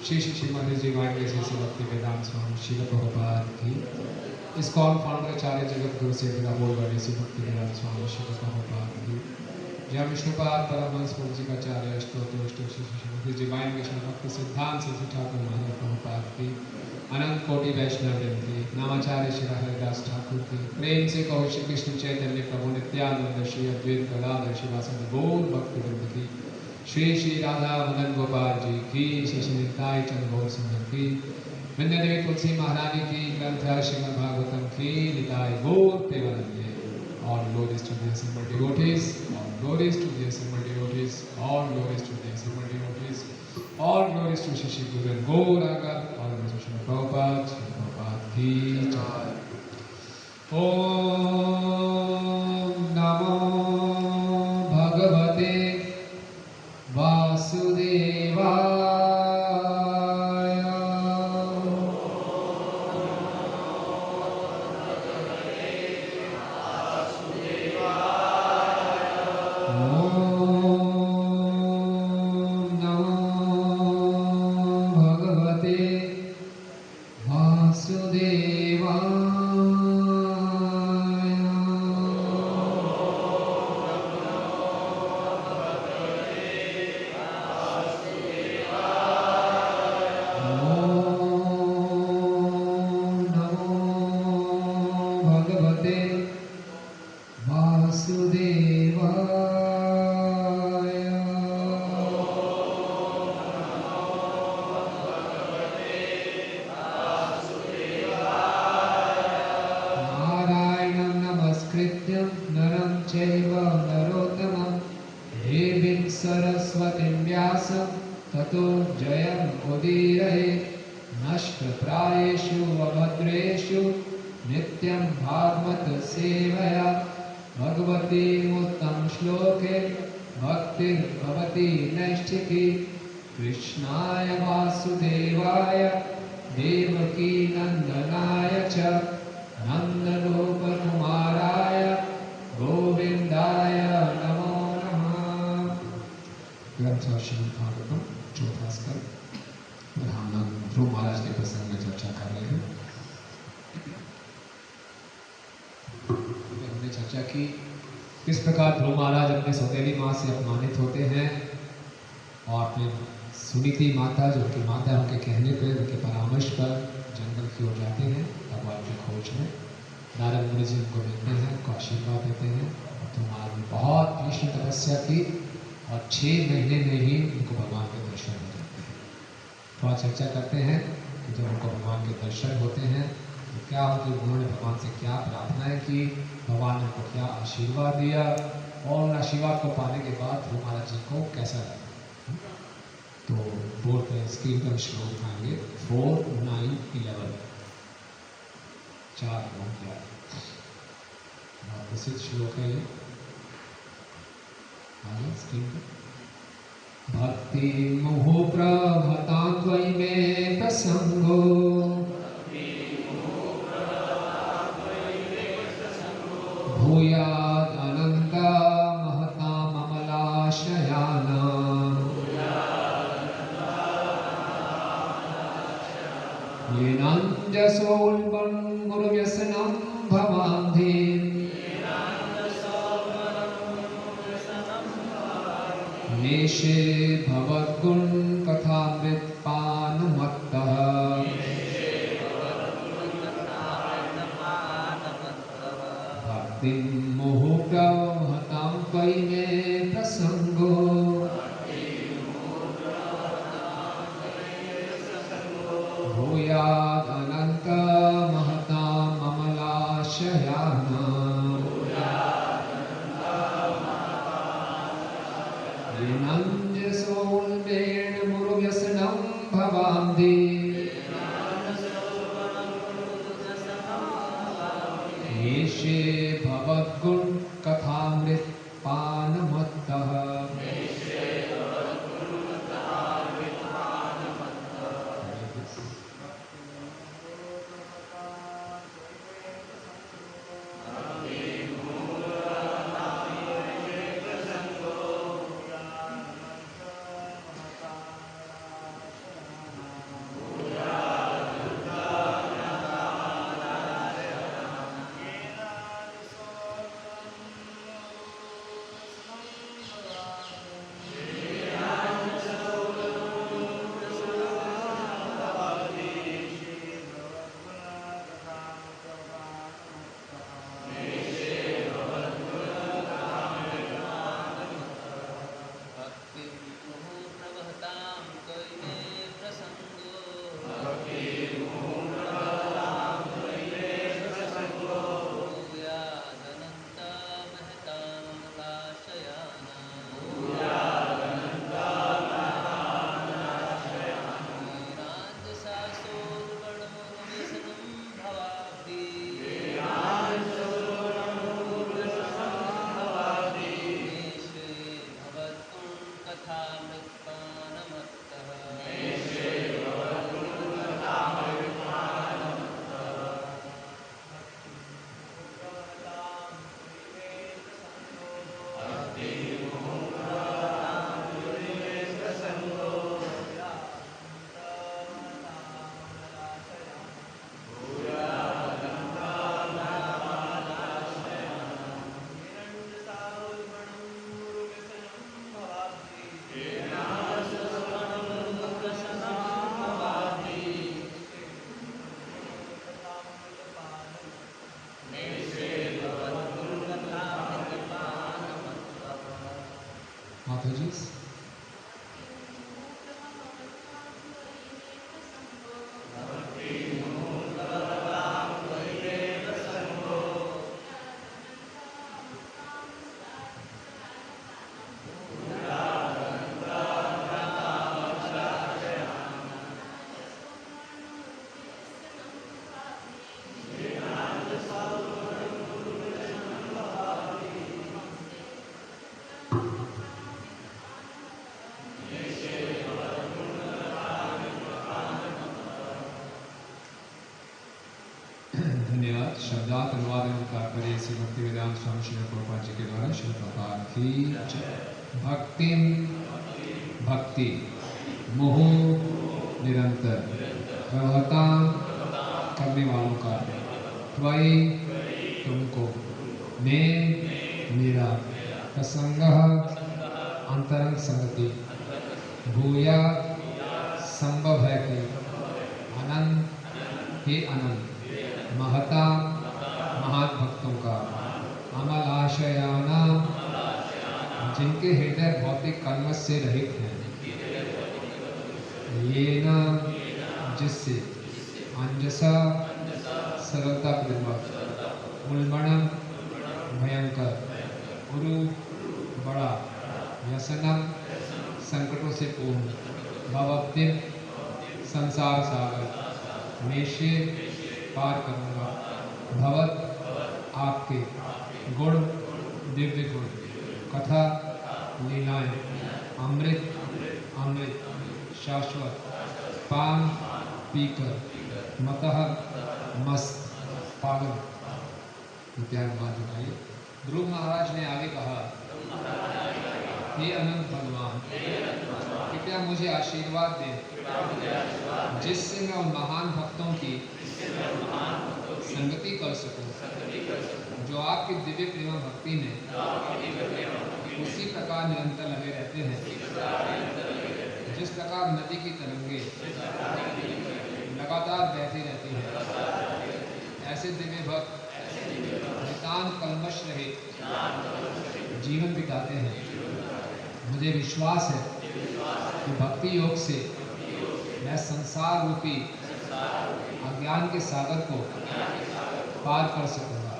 श्री श्री श्रीमती जी वाणी श्री भक्ति वेदांत स्वामी शिल प्रभुपाद की इस्कॉन फाउंडर आचार्य जगत गुरु से बोल वाले श्री भक्ति वेदांत स्वामी शिल प्रभुपाद की जय विष्णुपाद परमहंस प्रभु जी का आचार्य स्तोत्र श्री श्री श्रीमती जी वाणी विष्णु भक्ति सिद्धांत श्री ठाकुर महाराज प्रभुपाद की अनंत कोटि वैष्णव की नामाचार्य श्री हरिदास ठाकुर की प्रेम से कहो श्री कृष्ण चैतन्य प्रभु नित्यानंद श्री अद्वैत गदाधर शिवासंद गौर भक्ति वृंद की श्री श्री राधा मदन गोपाल जी की श्री श्री निताय चंद्र गौर सिंह की वृंदा देवी तुलसी महारानी की ग्रंथ श्रीमद् भागवतम की निताय गौर Premanand all glories to the assembled devotees, all glories to the assembled devotees, all glories to the assembled devotees, all glories to Shri Shri Guru and Gauranga, all glories to Shri Prabhupada, Shri Prabhupada ki jai. Om Namo Bhagavate Vasudevaya. किस प्रकार ध्रुव महाराज अपने सौतेली माँ से अपमानित होते हैं और अपने सुनीति माता जो उनकी माता उनके कहने पर उनके परामर्श पर जंगल की ओर जाते हैं भगवान की खोज में। नारद मुनि जी उनको मिलते हैं, उनको आशीर्वाद देते हैं। ध्रुव महाराज ने बहुत तीक्ष्ण तपस्या की और 6 महीने में ही उनको भगवान के दर्शन हो जाते हैं। थोड़ा चर्चा करते हैं कि जब उनको भगवान के दर्शन होते हैं तो क्या उन्होंने भगवान से क्या प्रार्थनाएं की, भगवान ने उनको क्या आशीर्वाद दिया और उन आशीर्वाद को पाने के बाद ध्रुव महाराज जी को कैसा लगा। तो बोलते हैं स्क्रीन पर श्लोक आएंगे 4, 9, 11 4 9 11 प्रसिद्ध श्लोक है ये। आगे स्क्रीन पर भक्ति मोह प्रभतां त्वयि मे प्रसंगो भूयाद अनंता महता ममलाशयाना येनांजसोल्बं गुरुव्यसनं भवान्धि नेशे भवद्गुण कथामृतपानमत्तः भक्तिं मोहप्रवहतां त्वयि मे प्रसंगो भूयाद अनंत महतां ममलाशयाना येनांजसोल्बेन धन्यवाद। शब्दार्थ अनुवाद एवं तात्पर्य श्री भक्तिवेदांत स्वामी श्री प्रभुपाद जी के द्वारा श्री प्रभुपाद की जय। भक्तिम भक्ति मोह निरंतर प्रभता करने वालों का त्वयि तुमको मैं मेरा प्रसंग अंतरंग संगति भूया संभव है कि अनंत हे अनंत महता महान भक्तों का अमल आशयाना जिनके हृदय भौतिक कर्म से रहित हैं, ये न जिससे अंजसा सरलता पूर्वक उल्बणम भयंकर उरु बड़ा व्यसनम संकटों से पूर्ण भवद्दिव संसार सागर में से पार करूंगा। भवत आपके गुण दिव्य गुण कथा लीलाएं अमृत अमृत शाश्वत पान पीकर मतः मस्त पागल इत्यादि बात बताइए। ध्रुव महाराज ने आगे कहा, हे अनंत भगवान, कृपया मुझे आशीर्वाद दें जिससे मैं उन महान भक्तों की संगति कर सकूं जो आपकी दिव्य प्रेम भक्ति में उसी प्रकार निरंतर लगे रहते हैं जिस प्रकार नदी की तरंगे लगातार बहती रहती है। ऐसे दिव्य भक्त नितांत कल्मश रहित जीवन बिताते हैं। मुझे विश्वास है कि भक्ति योग से मैं संसार रूपी अज्ञान के सागर को पार कर सकूंगा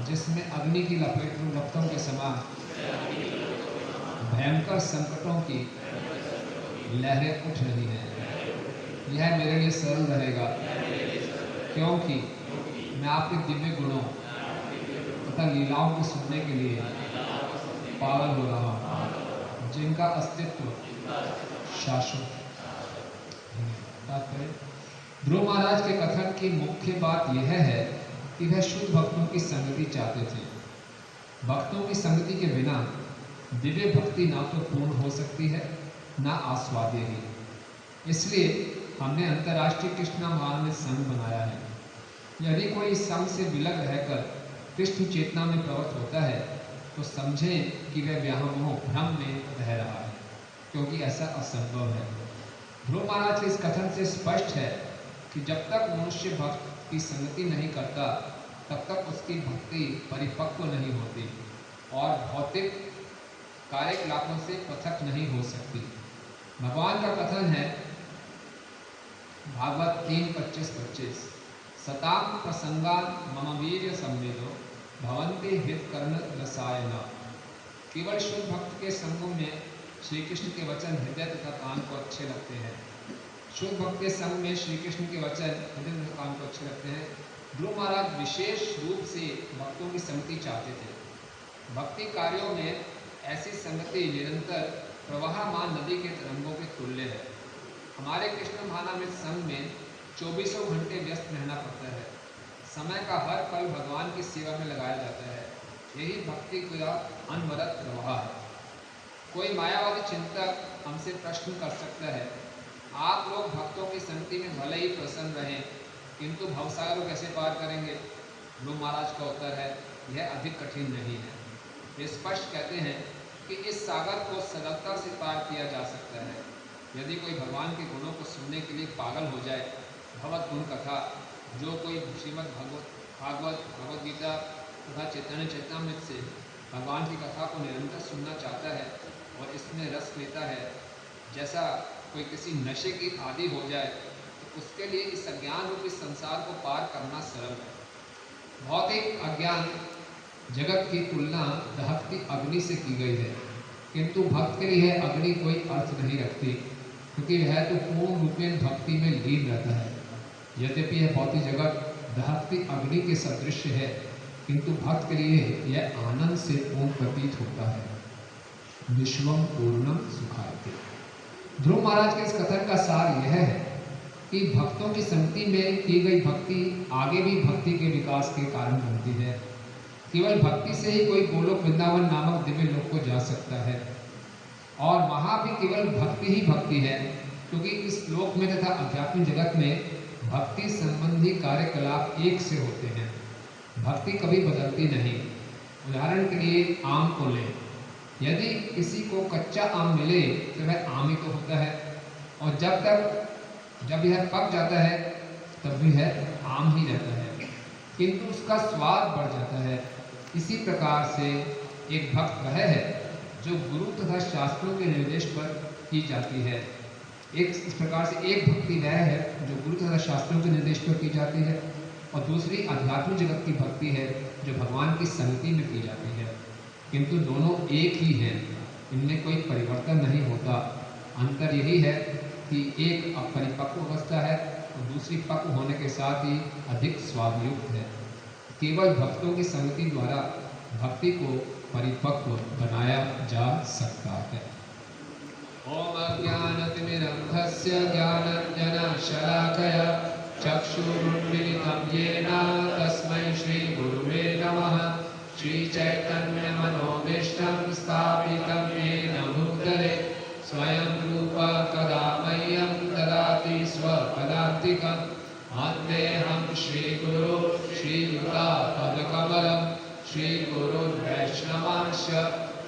जिसमें अग्नि की लपटों के समान भयंकर संकटों की लहरें उठ रही हैं। यह मेरे लिए सरल रहेगा क्योंकि मैं आपके दिव्य गुणों तथा लीलाओं को सुनने के लिए पागल हो रहा हूँ जिनका अस्तित्व शाश्वत है। ध्रुव महाराज के कथन की मुख्य बात यह है कि वह शुद्ध भक्तों की संगति चाहते थे। भक्तों की संगति के बिना दिव्य भक्ति ना तो पूर्ण हो सकती है ना आस्वाद्य ही। इसलिए हमने अंतर्राष्ट्रीय कृष्ण महानंद संघ बनाया है। यदि कोई इस संघ से विलग रहकर कृष्ण चेतना में प्रवृत्त होता है तो समझें कि वह व्यामोह भ्रम में रह रहा है, क्योंकि ऐसा असंभव है। ध्रुव महाराज के इस कथन से स्पष्ट है कि जब तक मनुष्य भक्त की संगति नहीं करता तब तक उसकी भक्ति परिपक्व नहीं होती और भौतिक कार्यकलापों से पृथक नहीं हो सकती। भगवान का कथन है भागवत 3:25-25 सताम प्रसंगान मम वीर्य संवेदो भवन्ति हित कर्ण रसायन। केवल शुद्ध भक्त के संगम में श्री कृष्ण के वचन हृदय तथा कान को अच्छे लगते हैं। शुद्ध भक्त के संग में श्री कृष्ण के वचन हृदय तथा कान को अच्छे लगते हैं। ध्रुव महाराज विशेष रूप से भक्तों की संगति चाहते थे। भक्ति कार्यों में ऐसी संगति निरंतर प्रवाहमान नदी के तरंगों के तुल्य है। हमारे कृष्ण महानामृत संघ में 24 घंटे व्यस्त रहना पड़ता है। समय का हर पल भगवान की सेवा में लगाया जाता है। यही भक्ति का अनवरत प्रवाह है। कोई मायावादी चिंतक हमसे प्रश्न कर सकता है, आप लोग भक्तों की संगति में भले ही प्रसन्न रहें किंतु भवसागर को कैसे पार करेंगे? ध्रुव महाराज का उत्तर है, यह अधिक कठिन नहीं है। वे स्पष्ट कहते हैं कि इस सागर को सरलता से पार किया जा सकता है यदि कोई भगवान के गुणों को सुनने के लिए पागल हो जाए। भगवत गुण कथा जो कोई श्रीमद् भगवत गीता तथा चैतन्य चैतन्यामृत से भगवान की कथा को निरंतर सुनना चाहता है और इसमें रस लेता है, जैसा कोई किसी नशे की आदी हो जाए, तो उसके लिए इस अज्ञान रूपी संसार को पार करना सरल है। भौतिक अज्ञान जगत की तुलना दहकती अग्नि से की गई है, किंतु भक्त के लिए अग्नि कोई अर्थ नहीं रखती, क्योंकि वह तो पूर्ण रूपेण भक्ति में लीन रहता है। यद्यपि यह भौतिक जगत दहकती अग्नि के सदृश है, किंतु भक्त के लिए यह आनंद से पूर्ण प्रतीत होता है। विश्वम पूर्णम सुखाते। ध्रुव महाराज के इस कथन का सार यह है कि भक्तों की संगति में की गई भक्ति आगे भी भक्ति के विकास के कारण बनती है। केवल भक्ति से ही कोई गोलोक वृंदावन नामक दिव्य लोक को जा सकता है, और वहाँ भी केवल भक्ति ही भक्ति है, क्योंकि इस लोक में तथा आध्यात्मिक जगत में भक्ति संबंधी कार्यकलाप एक से होते हैं। भक्ति कभी बदलती नहीं। उदाहरण के लिए आम को लें, यदि किसी को कच्चा आम मिले तो वह आम ही तो होता है, और जब यह पक जाता है तब भी यह आम ही रहता है, किंतु उसका स्वाद बढ़ जाता है। इसी प्रकार से एक भक्त वह है जो गुरु तथा शास्त्रों के निर्देश पर की जाती है। इस प्रकार से एक भक्ति वह है जो गुरु तथा शास्त्रों के निर्देश पर की जाती है, और दूसरी आध्यात्मिक जगत की भक्ति है जो भगवान की संगति में की जाती है। किंतु दोनों एक ही हैं, इनमें कोई परिवर्तन नहीं होता। अंतर यही है कि एक अपरिपक्व अवस्था है और दूसरी पक्व होने के साथ ही अधिक स्वादयुक्त है। केवल भक्तों की संगति द्वारा भक्ति को परिपक्व बनाया जा सकता है। ओम अज्ञानतिमिरन्धस्य ज्ञानाञ्जनशलाकया चक्षुरुन्मीलितं येन तस्मै श्रीगुरुवे नमः। श्रीचैतन्यमनोभीष्टं स्थापितं येन भूतले स्वयं रूप कदा मह्यं ददाति स्वपदान्तिकं। वन्देऽहं श्रीगुरो श्रीयुतापदकमलं श्रीगुरुर्वैष्णवांश्च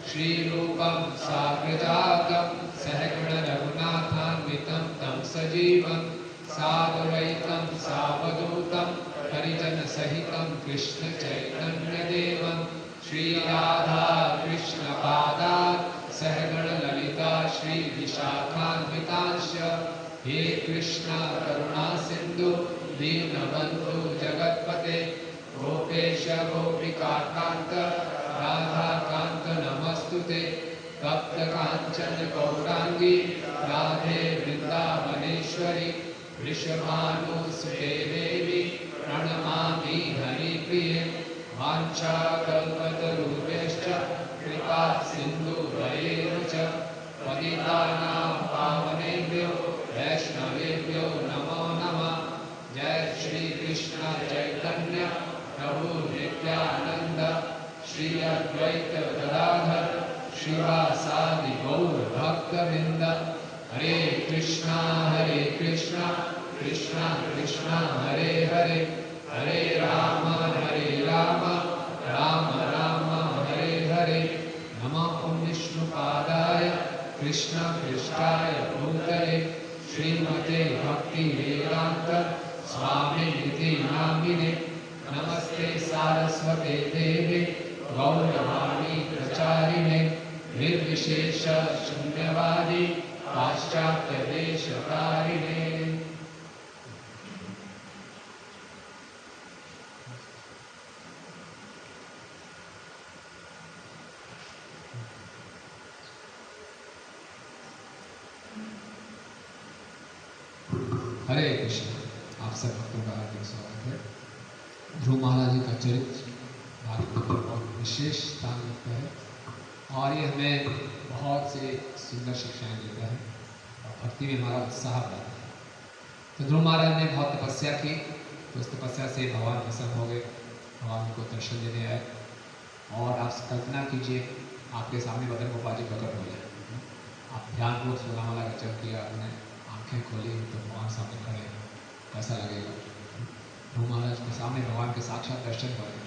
श्रीरूपं साग्रजातं सहगणरघुनाथान्वितं तं सजीवं साद्वैतं सावधूतं परिजनसहितं कृष्णचैतन्यदेवं श्रीराधा कृष्णपादात् सहगणललिता श्रीविशाखान्वितांश्च। हे कृष्ण करुणा सिन्धु दीनबन्धु जगत्पते गोपेश गोपिकान्त राधाकान्त नमस्तुते। तप्त काञ्चन गौराङ्गी राधे वृन्दावनेश्वरी वृषभानुसुते देवी प्रणमामि हरिप्रिये। वाञ्छाकल्पतरुभ्यश्च कृपा सिन्धुभयेन च पतितानां पावनेभ्यो वैष्णवेभ्यो नमो नमः। जय श्री कृष्ण चैतन्य प्रभु नित्यानंद श्री अद्वैत गदाधर श्रीवासादि गौर भक्तवृंद। हरे कृष्णा कृष्णा कृष्णा हरे हरे, हरे राम राम राम हरे हरे। नमः विष्णुपादाय कृष्ण पृष्ठाय भूतले श्रीमते भक्ति वेदांत स्वामिनिति नामिने। नमस्ते सारस्वते देवे गौरवाणी प्रचारिणे निर्विशेष शून्यवादी पाश्चात्य देशकारिणे। हरे कृष्ण। आप सब भक्तों का हार्दिक स्वागत है। ध्रुव महाराज जी का चरित्र भागवत में बहुत विशेष स्थान रखता है, और ये हमें बहुत से सुंदर शिक्षाएं देता है और भक्ति में हमारा उत्साह बढ़ाता है। तो ध्रुव महाराज ने बहुत तपस्या की, तो उस तपस्या से भगवान प्रसन्न हो गए, भगवान को दर्शन देने आए। और आप कल्पना कीजिए आपके सामने मदन गोपाल जी प्रकट हो जाए, आप ध्यानपूर्वक सोनामाला का जप किया, आपने आँखें खोली तो भगवान सामने खड़े, कैसा लगेगा? ध्रुव महाराज के सामने भगवान के साक्षात दर्शन हो रहे।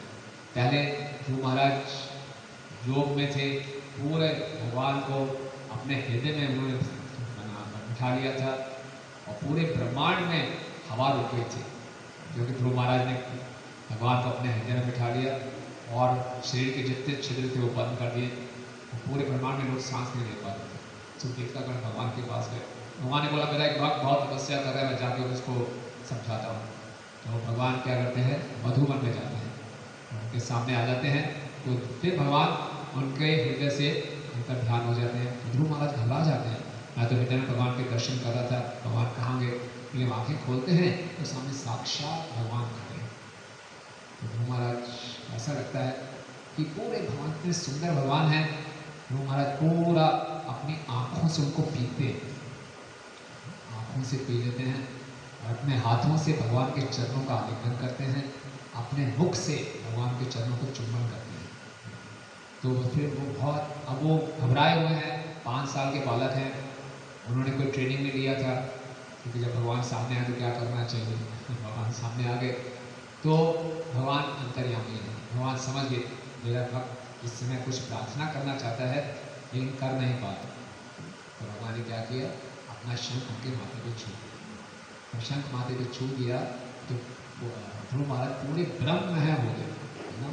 पहले ध्रुव महाराज योग में थे, पूरे भगवान को अपने हृदय में उन्होंने बिठा लिया था, और पूरे ब्रह्मांड में हवा रुक गई थी, क्योंकि ध्रुव महाराज ने भगवान को अपने हृदय में बिठा लिया, और शरीर के जितने छिद्र थे वो बंद कर दिए। पूरे ब्रह्मांड में लोग सांस नहीं ले पाते थे। तो देखता कर भगवान के पास गए, भगवान ने बोला मेरा एक भक्त बहुत तपस्या कर रहा है, मैं जाके उसको समझाता हूँ। तो भगवान क्या करते हैं, मधुवन में जाते हैं, उनके सामने आ जाते हैं, तो फिर भगवान उनके हृदय से उनका ध्यान हो जाते हैं। ध्रुव महाराज घबरा जाते हैं, मैं तो हृदय में भगवान के दर्शन कर रहा था, भगवान कहाँ गए? लेकिन आँखें खोलते हैं तो सामने साक्षात भगवान खड़े हैं। तो ध्रुव महाराज ऐसा लगता है कि पूरे भगवान इतने सुंदर भगवान हैं, ध्रुव महाराज पूरा अपनी आँखों से उनको पीते, आँखों से पी लेते हैं, अपने हाथों से भगवान के चरणों का आलिंगन करते हैं, अपने मुख से भगवान के चरणों को चुम्बन करते हैं। तो फिर वो बहुत, अब वो घबराए हुए हैं, 5 साल के बालक हैं, उन्होंने कोई ट्रेनिंग नहीं लिया था, क्योंकि जब भगवान सामने आए तो क्या करना चाहिए, भगवान सामने आ गए तो भगवान अंतर्यामी है, भगवान समझ गए मेरा भक्त इस समय कुछ प्रार्थना करना चाहता है लेकिन कर नहीं पाता। तो भगवान ने क्या किया, अपना शंख उनके माथे पे छू दिया। जब शंख माथे पे छू दिया तो ध्रुव महाराज पूरे ब्रह्म है हो गए, है ना,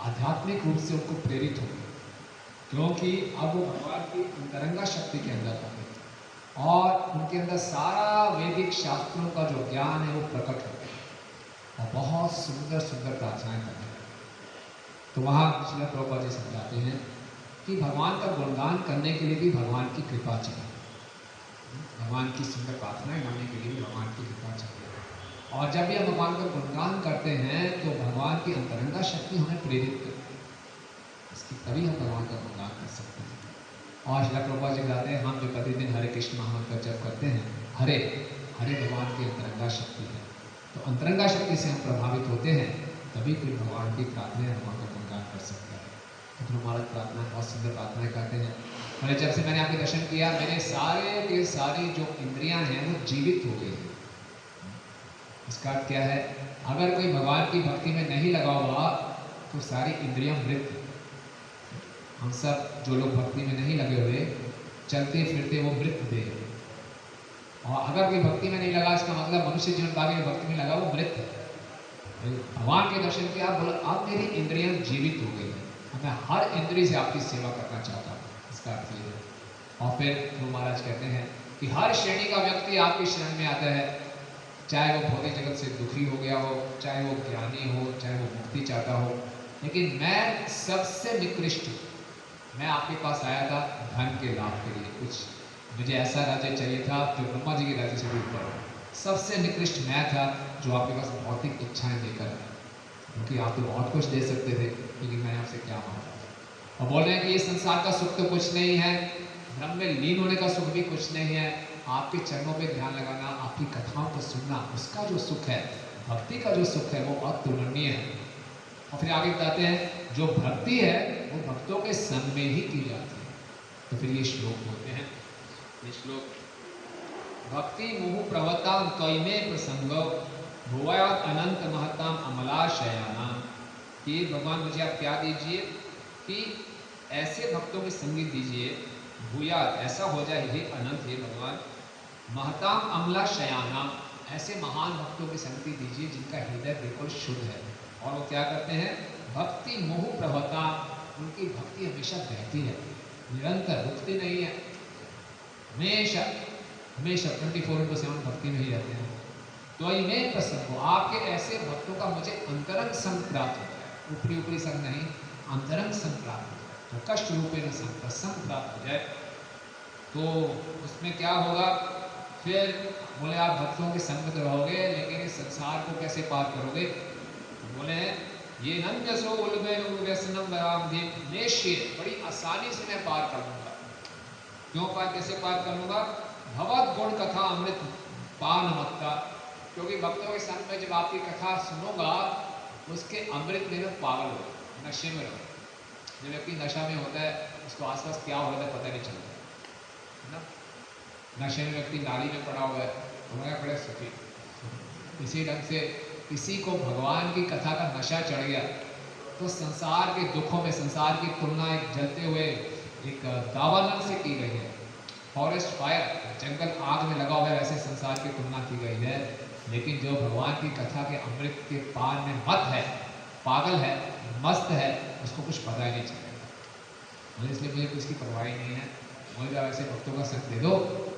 आध्यात्मिक रूप से उनको प्रेरित हो गए, क्योंकि अब वो भगवान की अंतरंगा शक्ति के अंदर आ गए और उनके अंदर सारा वैदिक शास्त्रों का जो ज्ञान है वो प्रकट हो गया और बहुत सुंदर सुंदर प्रार्थनाएं करते हैं। तो वहाँ श्रील प्रभुपाद जी समझाते हैं कि भगवान का गुणगान करने के लिए भी भगवान की कृपा चाहिए, भगवान की सुंदर प्रार्थनाएं गाने के लिए भी भगवान की कृपा चाहिए। और जब भी हम भगवान का गुणगान करते हैं तो भगवान की अंतरंगा शक्ति हमें प्रेरित करती है, इसकी तभी हम भगवान का गुणगान कर सकते हैं। और श्रील प्रभुपाद जी बताते हैं हम जो प्रतिदिन हरे कृष्ण महामंत्र जप करते हैं, हरे हरे भगवान की अंतरंगा शक्ति है, तो अंतरंगा शक्ति से हम प्रभावित होते हैं, तभी फिर भगवान की प्रार्थना भगवान का गुणगान कर सकते हैं। तो फिर हमारा प्रार्थना बहुत सुंदर प्रार्थनाएं करते हैं। मैंने जब से मैंने आपके दर्शन किया, मेरे सारे के सारी जो इंद्रियां हैं वो जीवित हो गई हैं। इसका अर्थ क्या है, अगर कोई भगवान की भक्ति में नहीं लगा हुआ तो सारी इंद्रियां मृत। हम सब जो लोग भक्ति में नहीं लगे हुए, चलते फिरते वो मृत देह। और अगर कोई भक्ति में नहीं लगा, इसका मतलब मनुष्य जीवन काल में भक्ति में लगा वो मृत है। भगवान के दर्शन किया, बोला अब मेरी इंद्रियां जीवित हो गई है, मैं हर इंद्रिय से आपकी सेवा करना चाहता हूँ, इसका अर्थ ये है। और फिर गुरु महाराज कहते हैं कि हर श्रेणी का व्यक्ति आपकी शरण में आता है, चाहे वो भौतिक जगत से दुखी हो गया हो, चाहे वो ज्ञानी हो, चाहे वो मुक्ति चाहता हो, लेकिन मैं सबसे निकृष्ट, मैं आपके पास आया था धन के लाभ के लिए, कुछ मुझे ऐसा राज्य चाहिए था जो ब्रह्मा जी के राज्य से भी ऊपर हो, सबसे निकृष्ट मैं था जो आपके पास भौतिक इच्छाएं लेकर आया, क्योंकि आप तो बहुत कुछ दे सकते थे, लेकिन मैंने आपसे क्या मांगा। और बोल रहे हैं कि ये संसार का सुख तो कुछ नहीं है, ब्रह्म में लीन होने का सुख भी कुछ नहीं है, आपके चरणों पे ध्यान लगाना, आपकी कथाओं को सुनना, उसका जो सुख है, भक्ति का जो सुख है वो अतुलनीय है। और फिर आगे बताते हैं जो भक्ति है वो भक्तों के संग में ही की जाती है। तो फिर ये श्लोक बोलते हैं, ये श्लोक भक्ति मुहु प्रवताम त्वयिमे प्रसंगो भुवयात अनंत महताम अमलाशयाना, कि भगवान मुझे आप क्या दीजिए कि ऐसे भक्तों की संगीत दीजिए, भूयात ऐसा हो जाए हे अनंत हे भगवान, महताम अमला शयाना, ऐसे महान भक्तों की संगति दीजिए जिनका हृदय बिल्कुल शुद्ध है। और वो क्या करते हैं, भक्ति मोह प्रभता, उनकी भक्ति हमेशा बहती है, निरंतर रुकती नहीं है, हमेशा हमेशा 24/7 भक्ति में ही रहते हैं। तो ये मैं प्रसन्न हो, आपके ऐसे भक्तों का मुझे अंतरंग संग प्राप्त हो जाए, ऊपरी ऊपरी संग नहीं, अंतरंग संग प्राप्त हो जाए, तो कष्ट रूपे न संग प्रसन्न प्राप्त हो जाए। तो उसमें क्या होगा, फिर बोले आप भक्तों के संग में तो रहोगे, लेकिन इस संसार को कैसे पार करोगे। तो बोले ये नंजसो उल्व्यसनम निश्चय, बड़ी आसानी से मैं पार कर लूंगा। क्यों पार, कैसे पार कर लूंगा, भगवत गुण कथा अमृत पान मत्ता, क्योंकि भक्तों के संग में जब आपकी कथा सुनूंगा उसके अमृत में मैं पागल हो, नशे में रहो। जो व्यक्ति नशा में होता है उसको आसपास क्या हो रहा है पता नहीं चलता है ना। नशे में व्यक्ति नाली में पड़ा हुआ है, उन्होंने बड़े सुखी। इसी ढंग से किसी को भगवान की कथा का नशा चढ़ गया तो संसार के दुखों में, संसार की तुलना एक जलते हुए एक दावानल से की गई है, फॉरेस्ट फायर, जंगल आग में लगा हुआ है, वैसे संसार की तुलना की गई है। लेकिन जो भगवान की कथा के अमृत के पान में मत है, पागल है, मस्त है, उसको कुछ पता ही नहीं चलेगा। इसलिए मुझे किसकी परवाह नहीं है, मुझे ऐसे भक्तों का संग दे दो,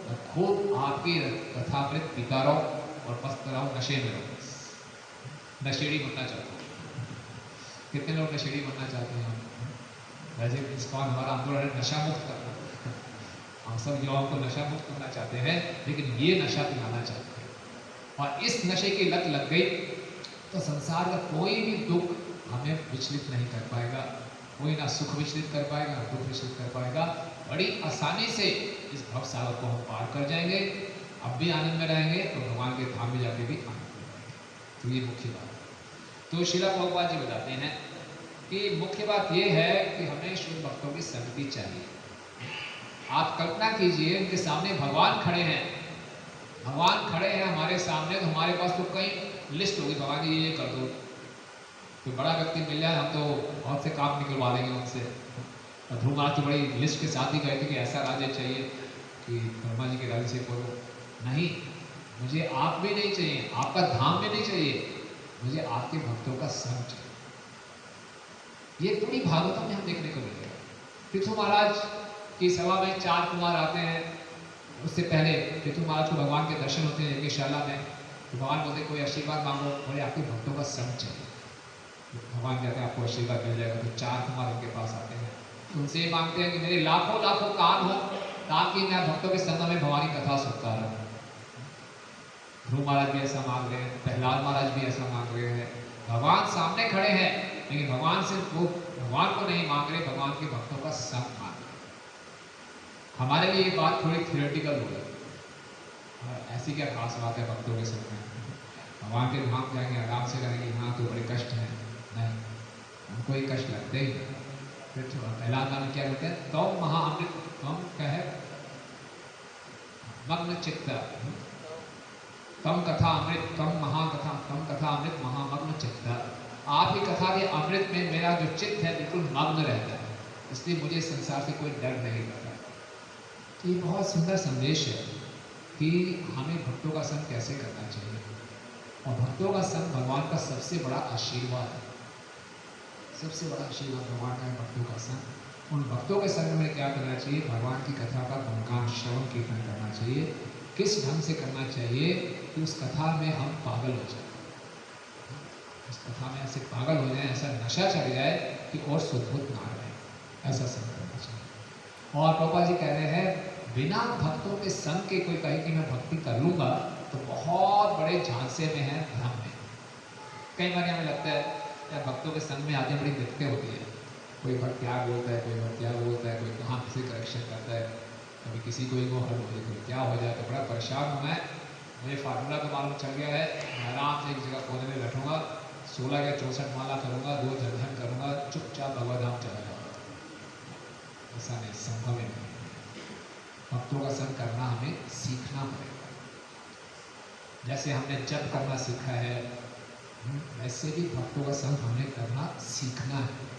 मैं खूब आपकी कथामृत पीता रहो और मस्त रहो, नशे में रहो, नशेड़ी बनना चाहता हूँ। कितने लोग नशेड़ी बनना चाहते हैं, वैसे इसका हमारा आंदोलन है नशा मुक्त करना, हम सब युवाओं को नशा मुक्त करना चाहते हैं, लेकिन ये नशा पिलाना चाहते हैं। और इस नशे की लत लग गई तो संसार का कोई भी दुख हमें विचलित नहीं कर पाएगा, कोई ना सुख विचलित कर पाएगा ना दुख विचलित कर पाएगा। बड़ी आसानी से इस भवसागर को हम पार कर जाएंगे। अब भी आनंद में रहेंगे तो भगवान के धाम में जाके भी आनंद में रहेंगे। तो ये मुख्य बात है। तो श्रील प्रभुपाद जी बताते हैं कि मुख्य बात ये है कि हमें शुद्ध भक्तों की संगति चाहिए। आप कल्पना कीजिए उनके सामने भगवान खड़े हैं, भगवान खड़े हैं हमारे सामने, तो हमारे पास तो कई लिस्ट होगी, भगवान जी ये कर दो। कोई बड़ा व्यक्ति मिल जाए हम तो बहुत से काम निकलवा देंगे उनसे। और ध्रुव महाराज तो बड़ी लिस्ट के साथ ही कहते कि ऐसा राज्य चाहिए कि ब्रह्मा जी के राज्य से करो। नहीं, मुझे आप भी नहीं चाहिए, आपका धाम भी नहीं चाहिए, मुझे आपके भक्तों का संग चाहिए। ये पूरी भागवतों में हम देखने को मिलेगा। पृथु महाराज की सभा में 4 कुमार आते हैं, उससे पहले पृथु महाराज को भगवान के दर्शन होते हैं यज्ञशाला में। तो भगवान बोलते कोई आशीर्वाद मांगो, बोले आपके भक्तों का संग चाहिए। तो भगवान कहते हैं आपको आशीर्वाद मिल जाएगा। तो 4 कुमार उनके पास आते हैं, उनसे मांगते हैं कि मेरे लाखों लाखों कान हो ताकि मैं भक्तों के संग में भगवान की कथा सुनता रहूं। ध्रुव महाराज भी ऐसा मांग रहे हैं, प्रहलाद महाराज भी ऐसा मांग रहे हैं। भगवान सामने खड़े हैं, लेकिन भगवान सिर्फ वो भगवान को नहीं मांग रहे, भगवान के भक्तों का संग मांग रहे। हमारे लिए ये बात थोड़ी थियोरेटिकल हो गई। ऐसी क्या खास बात है भक्तों के संग में? भगवान के धाम जाएंगे आराम से रहेंगे, यहाँ तो बड़े कष्ट हैं। नहीं, हमको ये कष्ट लगते ही। फिर पहला नाम क्या बोलते हैं? तम महाअमृत, तम क्या है? मग्न चित्त, तम कथा अमृत, तम महाकथा, तम कथा अमृत महामग्न चित्त। आप ही कथा के अमृत में मेरा जो चित्त है बिल्कुल मग्न रहता है, इसलिए मुझे संसार से कोई डर नहीं लगता। ये बहुत सुंदर संदेश है कि हमें भक्तों का संग कैसे करना चाहिए। और भक्तों का संग भगवान का सबसे बड़ा आशीर्वाद है। सबसे बड़ा आशीर्वाद भगवान का है भक्तों का संग। उन भक्तों के संग में क्या करना चाहिए? भगवान की कथा का गुणगान श्रवण कीर्तन करना चाहिए। किस ढंग से करना चाहिए कि उस कथा में हम पागल हो जाए, उस कथा में ऐसे पागल हो जाए, ऐसा नशा चढ़ जाए कि और सुधबुद्ध ना रहे, ऐसा संग करना चाहिए। और पापा जी कह रहे हैं बिना भक्तों के संग के कोई कहे कि मैं भक्ति कर लूँगा तो बहुत बड़े झांसे में है, भ्रम में। कई बार हमें लगता है यार भक्तों के संग में आते बड़ी दिक्कतें होती है। कोई भक्त क्या बोलता है, कोई भक्त क्या बोलता है, कोई कहाँ से करेक्शन करता है, कभी किसी को वो हल हो जाए, कोई क्या हो जाए, तो बड़ा परेशान हूँ मैं। मुझे फार्मूला तो मालूम चल गया है, मैं आराम से एक जगह कोने में बैठूंगा, 16 या 64 माला करूँगा, 2 जलधन करूँगा, चुपचाप भगवत धाम चला जाऊँगा। ऐसा नहीं, संभव ही नहीं। भक्तों का संग करना हमें सीखना पड़ेगा। जैसे हमने जप करना सीखा है, वैसे भी भक्तों का संग हमने करना सीखना है।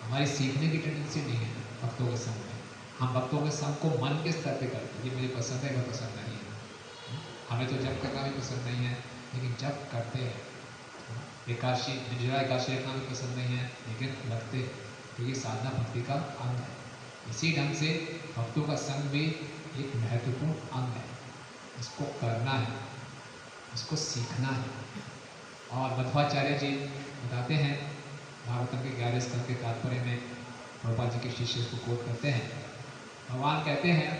हमारी सीखने की टेंडेंसी नहीं है भक्तों के संग में। हम भक्तों के संग को मन के स्तर पे करते हैं, ये मुझे पसंद है, मैं पसंद नहीं है। हमें तो जप करना भी पसंद नहीं है, लेकिन जप करते हैं। एकादशी, निर्जला एकादशी रखना भी पसंद नहीं है, लेकिन रखते, तो ये साधना भक्ति का अंग है। इसी ढंग से भक्तों का संग भी एक महत्वपूर्ण अंग है। इसको करना है, इसको सीखना है। और मध्वाचार्य जी बताते हैं भागवतम के 11 स्कंद के तात्पर्य में, प्रभुपाद जी के शिष्य को कोट करते हैं। भगवान कहते हैं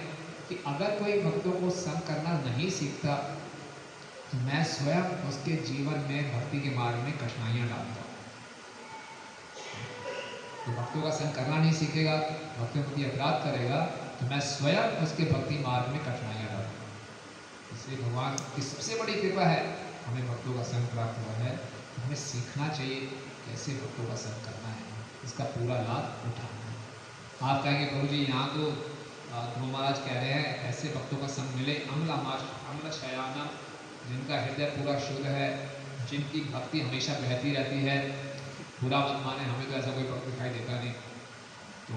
कि अगर कोई भक्तों को संग करना नहीं सीखता तो मैं स्वयं उसके जीवन में भक्ति के मार्ग में कठिनाइयाँ डालता हूँ। तो भक्तों का संग करना नहीं सीखेगा, भक्तों के प्रति अपराध करेगा, तो मैं स्वयं उसके भक्ति मार्ग में कठिनाइयाँ डालूंगा। इसलिए भगवान की सबसे बड़ी कृपा है, हमें भक्तों का संग प्राप्त हुआ है। तो हमें सीखना चाहिए कैसे भक्तों का संग करना है, इसका पूरा लाभ उठाना है। आप कहेंगे प्रभु जी यहाँ तो ध्रुव महाराज कह रहे हैं ऐसे भक्तों का संग मिले, अम्ल शयानम, जिनका हृदय पूरा शुद्ध है, जिनकी भक्ति हमेशा बहती रहती है। बुरा मत माने, हमें तो ऐसा कोई भक्त दिखाई देता नहीं, तो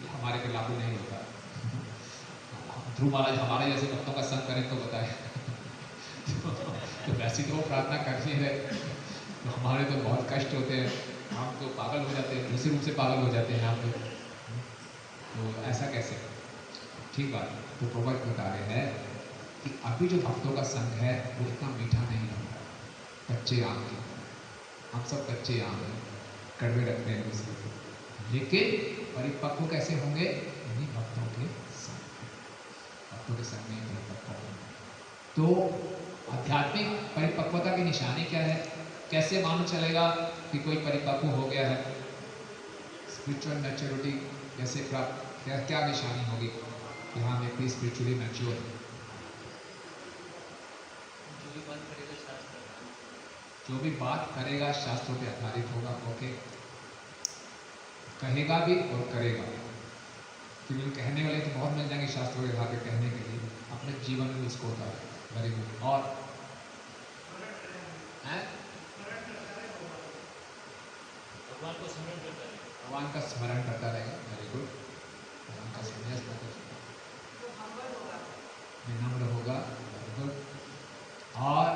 हमारे पे लागू नहीं होता। ध्रुव महाराज हमारे जैसे भक्तों का संग करें तो बताए तो वैसी तो वो प्रार्थना करनी है, तो हमारे तो बहुत कष्ट होते हैं, हम तो पागल हो जाते हैं, दूसरे रूप से पागल हो जाते हैं यहाँ पे। तो ऐसा कैसे? ठीक बात। तो प्रभुपाद बता रहे हैं कि अभी जो भक्तों का संग है वो इतना मीठा नहीं होता, कच्चे आम के। हम सब कच्चे आम हैं, कड़वे रखते हैं दूसरे को, लेकिन परिपक्व कैसे होंगे? इन्हीं भक्तों के संग, भक्तों के संग में परिपक्व होंगे। तो आध्यात्मिक परिपक्वता की निशानी क्या है? कैसे मालूम चलेगा कि कोई परिपक्व हो गया है? स्पिरिचुअल मैच्योरिटी कैसे प्राप्त, क्या निशानी होगी कि हाँ मैं व्यक्ति स्पिरिचुअली मैच्योर है। जो भी बात करेगा शास्त्रों पे आधारित होगा, ओके, कहेगा भी और करेगा। क्योंकि कहने वाले तो बहुत मिल जाएंगे शास्त्रों के आधार पे कहने के लिए, अपने जीवन में उसको उतारे। Very good. और भगवान का स्मरण करता रहेगा। Very good. भगवान का स्मरण विनम्र होगा। Very good. और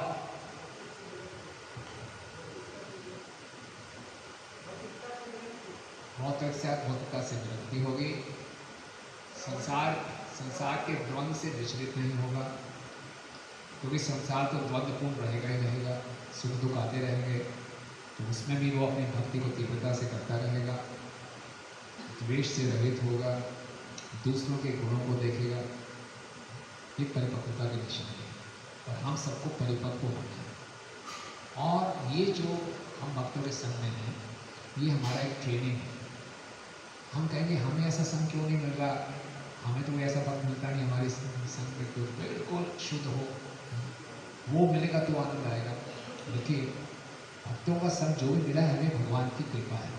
भौतिकता से विरक्ति होगी। संसार के द्वंद से विचलित नहीं होगा, क्योंकि संसार तो द्वंदपूर्ण रहेगा ही रहेगा, सुख दुख आते रहेंगे, तो उसमें भी वो अपनी भक्ति को तीव्रता से करता रहेगा। द्वेष से रहित होगा, दूसरों के गुणों को देखेगा। ये परिपक्वता की निशानी है, और हम सबको परिपक्व होना है। और ये जो हम भक्तों के संग में हैं, ये हमारा एक ट्रेनिंग है। हम कहेंगे हमें ऐसा संग क्यों नहीं मिल रहा, हमें तो ऐसा वक्त मिलता नहीं हमारे संग में, तो बिल्कुल शुद्ध हो, वो मिलेगा तो आनंद आएगा। देखिए, भक्तों का संग जो भी मिला है हमें भगवान की कृपा है।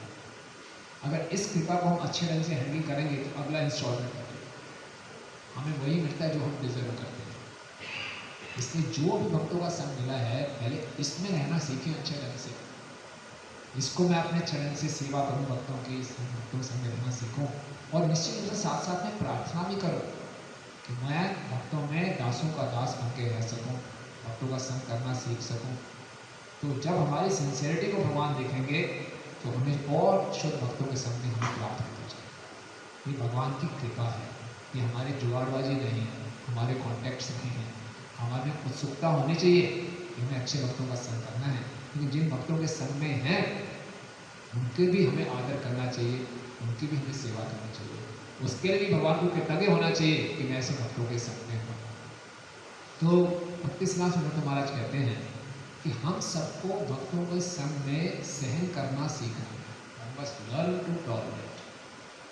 अगर इस कृपा को हम अच्छे ढंग से हैंडल करेंगे तो अगला इंस्टॉलमेंट हमें वही मिलता है जो हम डिजर्व करते हैं। इसलिए जो भी भक्तों का संग मिला है, पहले इसमें रहना सीखें अच्छे ढंग से। इसको मैं अपने चरण से सेवा करूं, भक्तों की भक्तों संग रहना सीखूं, और निश्चित रूप से साथ साथ में प्रार्थना भी करूं कि मैं भक्तों में दासों का दास बन के रह सकूं, भक्तों का संग करना सीख सकूं। तो जब हमारी सिंसियरिटी को भगवान देखेंगे तो हमें और शुद्ध भक्तों के संग में हमें प्राप्त होना चाहिए। ये भगवान की कृपा है, ये हमारी जुगाड़बाजी नहीं है, हमारे कॉन्टैक्ट्स नहीं है। हमारे उत्सुकता होनी चाहिए कि हमें अच्छे भक्तों का संग करना है, क्योंकि जिन भक्तों के संग में हैं उनके भी हमें आदर करना चाहिए, उनकी भी हमें सेवा करनी चाहिए। उसके लिए भी भगवान को कृतज्ञ होना चाहिए कि मैं ऐसे भक्तों के संग में हूँ। तो भक्ति सिद्धांत सुंदर महाराज कहते हैं कि हम सबको भक्तों के संग में सहन करना सीखना है, बस लर्न टू टॉलरेट।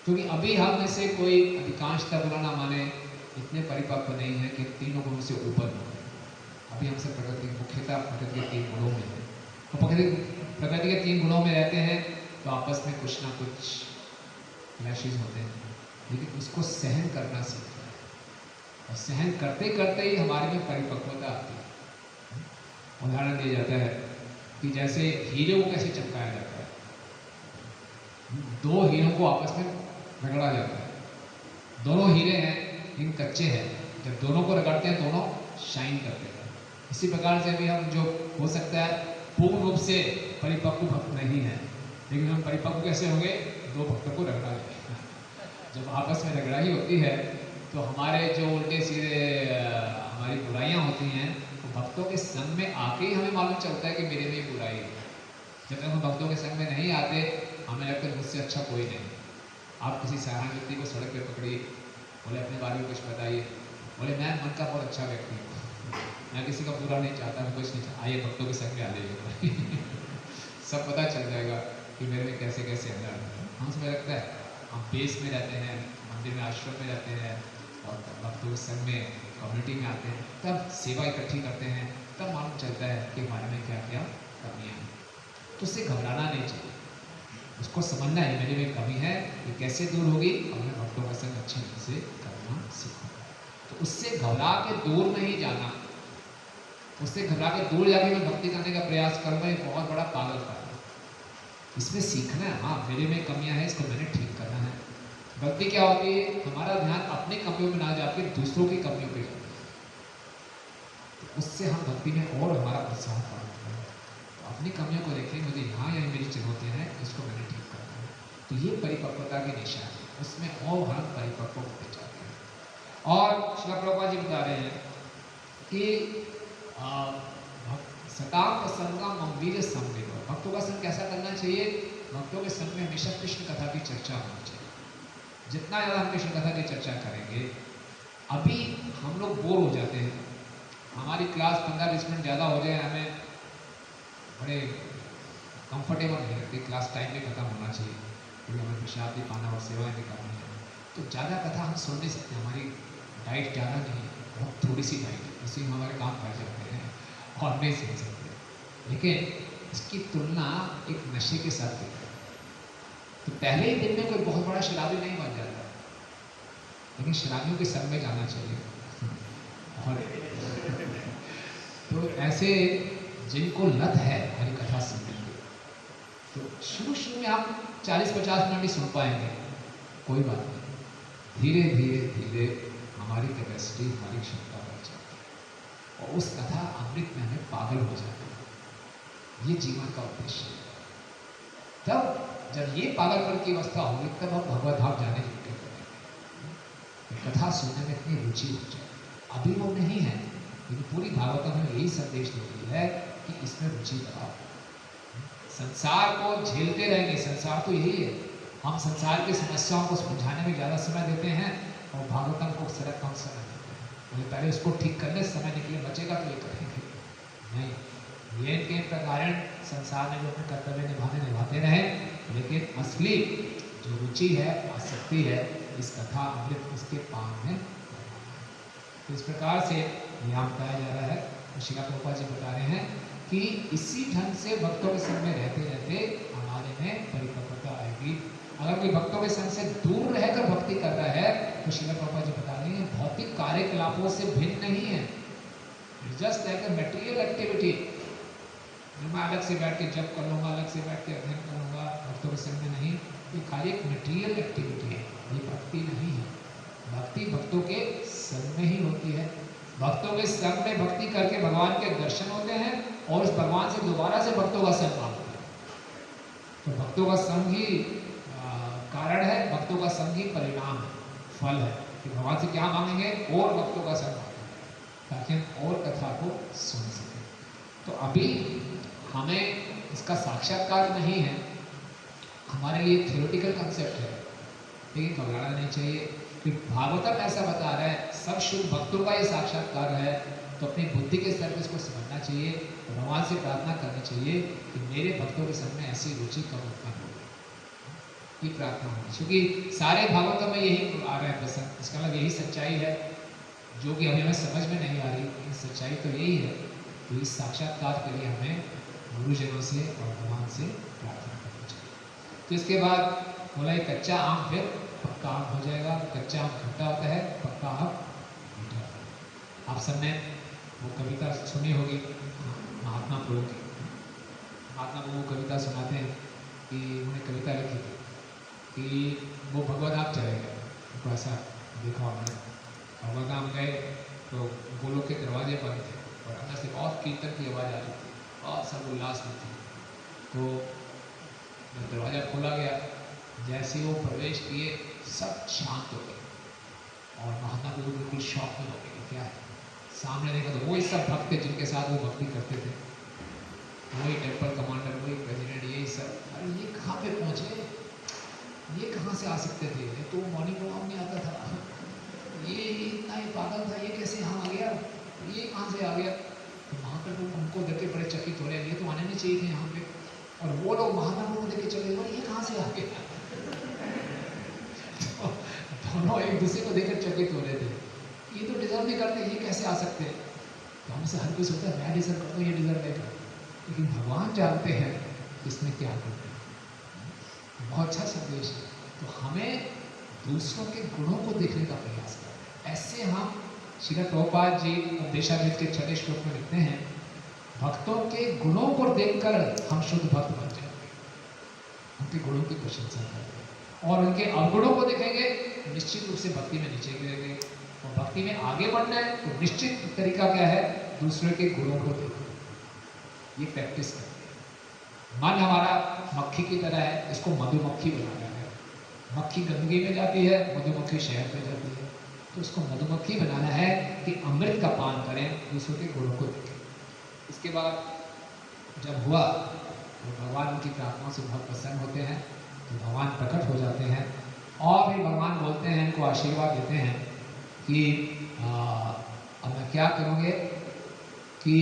क्योंकि अभी हम में से कोई अधिकांशतः बुरा ना माने, इतने परिपक्व नहीं है कि तीनों गुणों से ऊपर हो। अभी हमसे प्रकृति मुख्यतः प्रकृति के 3 गुणों में है, तो प्रकृति के 3 गुणों में रहते हैं, तो आपस में कुछ ना कुछ क्लैशेस होते हैं, लेकिन उसको सहन करना सीखना है, और सहन करते करते ही हमारे में परिपक्वता आती है। उदाहरण दिया जाता है कि जैसे हीरे को कैसे चमकाया जाता है, 2 हीरों को आपस में रगड़ा जाता है। दोनों हीरे हैं लेकिन कच्चे हैं, जब दोनों को रगड़ते हैं दोनों शाइन करते हैं। इसी प्रकार से भी हम जो हो सकता है पूर्ण रूप से परिपक्व भक्त नहीं है, लेकिन हम परिपक्व कैसे होंगे, 2 भक्तों को रगड़ा लेंगे। जब आपस में रगड़ाई होती है तो हमारे जो उल्टे सीधे हमारी बुराइयां होती हैं, तो भक्तों के संग में आके ही हमें मालूम चलता है कि मेरे में बुराई है। जब तक हम भक्तों के संग में नहीं आते, हमें लगता है मुझसे अच्छा कोई नहीं। आप किसी साधारण व्यक्ति को सड़क पर पकड़िए, बोले अपने बारे में कुछ बताइए, बोले मैं मन का बहुत अच्छा व्यक्ति हूँ, मैं किसी का बुरा नहीं चाहता, मैं कुछ नहीं चाहता, आइए भक्तों के संग में आ जाइए। सब पता चल जाएगा कि मेरे में कैसे कैसे अंदर हम समझ लगता है। हम बेस में रहते हैं, मंदिर में आश्रम में रहते हैं, और भक्तों के संग में कम्युनिटी में आते हैं, तब सेवा इकट्ठी करते हैं, तब मालूम चलता है कि हमारे में क्या क्या कमियाँ हैं। तो उससे घबराना नहीं चाहिए, उसको समझना है मेरे में कमी है, ये कैसे दूर होगी, और मैं भक्तों का संग अच्छे ढंग से करना सीखूंगा। तो उससे घबरा के दूर नहीं जाना, उससे घबरा के दूर जाके मैं भक्ति करने का प्रयास करूँगा, ये बहुत बड़ा पागलपन है। इसमें सीखना है, हाँ मेरे में कमियां हैं, इसको मैंने ठीक करना है। भक्ति क्या होती है, हमारा ध्यान अपनी कमियों में ना जाके दूसरों की कमियों पे जाता है, तो उससे हम भक्ति में और हमारा उत्साह बढ़ता है। तो अपनी कमियों को देखें, मुझे यहाँ मेरी चुनौतियाँ हैं, इसको मैंने ठीक करना है। तो ये परिपक्वता की निशानी है, उसमें और हम परिपक्व होते जाते हैं। और श्रील प्रभुपाद जी बता रहे हैं कि सताम प्रसंगम वीर संवेद, भक्तों का संग कैसा करना चाहिए, भक्तों के संग में हमेशा कृष्ण कथा की चर्चा होनी चाहिए। जितना ज़्यादा हम कृष्ण कथा की चर्चा करेंगे, अभी हम लोग बोर हो जाते हैं, हमारी क्लास 15-20 मिनट ज़्यादा हो जाए, हमें बड़े कंफर्टेबल नहीं लगती, क्लास टाइम भी खत्म होना चाहिए, क्योंकि हमें प्रसाद भी पाना और सेवाएं भी करनी है। तो ज़्यादा कथा हम सुन नहीं सकते, हमारी डाइट ज़्यादा नहीं है, बहुत थोड़ी सी डाइट है, इसी में हमारे काम कर जाते हैं और नहीं सीख सकते। लेकिन इसकी तुलना एक नशे के साथ की है। तो पहले ही दिन में कोई बहुत बड़ा शराबी नहीं बन जाता, लेकिन शराबियों के संग में जाना चाहिए। और तो ऐसे जिनको लत है हरी कथा सुनने की, तो शुरू में आप 40-50 मिनट ही सुन पाएंगे, कोई बात नहीं, धीरे धीरे धीरे हमारी कैपेसिटी, हमारी क्षमता बढ़ जाती है और उस कथा अमृत में हमें पागल हो जाते हैं। ये जीवन का उद्देश्य है। तब जब ये पागलपन की अवस्था होगी तब हम भगवत धाम जाने योग्य करेंगे। कथा सुनने में इतनी रुचि हो जाए, अभी वो नहीं है, लेकिन पूरी भागवत में यही संदेश देती है कि इसमें रुचि बढ़ाओ। संसार को झेलते रहेंगे, संसार तो यही है, हम संसार की समस्याओं को सुलझाने में ज़्यादा समय देते हैं और भागवतम को सिर्फ कम समय देते हैं। बोले पहले उसको ठीक करने समय निकले बचेगा तो ये करेंगे नहीं। ये इनके कारण संसार में जो अपने कर्तव्य निभाते रहे, लेकिन असली जो रुचि है, आसक्ति है, इस कथा अमृत उसके पान में। तो इस प्रकार से यहाँ बताया जा रहा है, श्रील प्रभुपाद जी बता रहे हैं कि इसी ढंग से भक्तों के संग में रहते रहते हमारे में परिपक्वता आएगी। अगर कोई भक्तों के संग से दूर रहकर भक्ति कर रहा है तो श्रील प्रभुपाद जी बता रहे हैं भौतिक कार्यकलापों से भिन्न नहीं है, just like a material activity. मैं अलग से बैठ के जप कर लूँगा, अलग से बैठ के अध्ययन कर लूँगा, भक्तों के संग में नहीं, ये खाली एक मटेरियल एक्टिविटी है, ये भक्ति नहीं है। भक्ति भक्तों के संग में ही होती है। भक्तों के संग में भक्ति करके भगवान के दर्शन होते हैं और उस भगवान से दोबारा से भक्तों का संग मांगते हैं। तो भक्तों का संग ही कारण है, भक्तों का संग ही परिणाम है, फल है कि भगवान से क्या मांगेंगे और भक्तों का संग मांगेंगे ताकि हम और कथा को सुन सकें। तो अभी हमें इसका साक्षात्कार नहीं है, हमारे लिए थ्योरेटिकल कंसेप्ट है, लेकिन घबराना नहीं चाहिए कि भागवतम ऐसा बता रहा है सब शुद्ध भक्तों का ये साक्षात्कार है। तो अपनी बुद्धि के स्तर पर इसको समझना चाहिए, भगवान से प्रार्थना करनी चाहिए कि मेरे भक्तों के संग में ऐसी रुचि कब उत्पन्न हो, ये प्रार्थना होगी। क्योंकि सारे भागवतों में यही आ रहा है प्रसंग, इसका मतलब यही सच्चाई है जो कि हमें समझ में नहीं आ रही, लेकिन सच्चाई तो यही है। तो इस साक्षात्कार के लिए हमें गुरुजनों से और भगवान से प्रार्थना करनी चाहिए। तो इसके बाद बोला ये कच्चा आम फिर पक्का आम हो जाएगा। कच्चा आम खट्टा होता है, पक्का आम मीठा होता है। आप सबने वो कविता सुनी होगी महात्मा प्रभु की। महात्मा प्रभु कविता सुनाते हैं कि उन्होंने कविता लिखी थी कि वो भगवत धाम चले गए, उनको ऐसा देखा उन्होंने, भगवत धाम गए तो गोलोक के दरवाजे बंद थे और अंदर से बहुत कीर्तन की आवाज़ आ रही थी और सब उल्लास में थी। तो जब दरवाज़ा खोला गया, जैसे वो प्रवेश किए सब शांत हो गए और महात्मा प्रभु बिल्कुल शॉक में हो गए, क्या है। सामने देखा तो वही सब भक्त थे जिनके साथ वो भक्ति करते थे, वही टेम्पल कमांडर, वही प्रेसिडेंट, यही सब। अरे ये कहाँ पे पहुँचे, ये कहाँ से आ सकते थे, ये तो मॉर्निंग प्रोग्राम में आता था, ये इतना ही पागल था, ये कैसे यहाँ आ गया, ये कहाँ से आ गया। तो महाप्रभु उनको देख के बड़े चकित हो रहे हैं, ये तो आने नहीं चाहिए थे यहाँ पे, और वो लोग महाप्रभु को देख के चले गए, ये कहाँ से आ गया। तो दोनों एक दूसरे को देखकर चकित हो रहे थे, ये तो डिजर्व नहीं करते, ये कैसे आ सकते हैं। तो हमसे हर कोई सोचता है मैं डिजर्व करता हूँ, ये डिजर्व नहीं करता, लेकिन भगवान जानते हैं इसमें क्या करते हैं। बहुत अच्छा संदेश है। तो हमें दूसरों के गुणों को देखने का प्रयास करें। ऐसे हम श्रील प्रभुपाद जी उपदेशामृत के 6वें श्लोक में लिखते हैं, भक्तों के गुणों को देखकर हम शुद्ध भक्त बन जाएंगे, उनके गुणों की प्रशंसा करेंगे, और उनके अवगुणों को देखेंगे निश्चित रूप से भक्ति में नीचे गिरेंगे। और भक्ति में आगे बढ़ना है तो निश्चित तरीका क्या है, दूसरे के गुणों को देखो, ये प्रैक्टिस करें। मन हमारा मक्खी की तरह है, इसको मधुमक्खी बनाना है। मक्खी गंदगी में जाती है, मधुमक्खी शहद में जाती है, तो उसको मधुमक्खी बनाना है कि अमृत का पान करें, दूसरों के गुणों को देखें। इसके बाद जब हुआ तो भगवान उनकी प्रार्थना से बहुत प्रसन्न होते हैं, तो भगवान प्रकट हो जाते हैं और भी भगवान बोलते हैं, इनको आशीर्वाद देते हैं कि अब मैं क्या करूँगे कि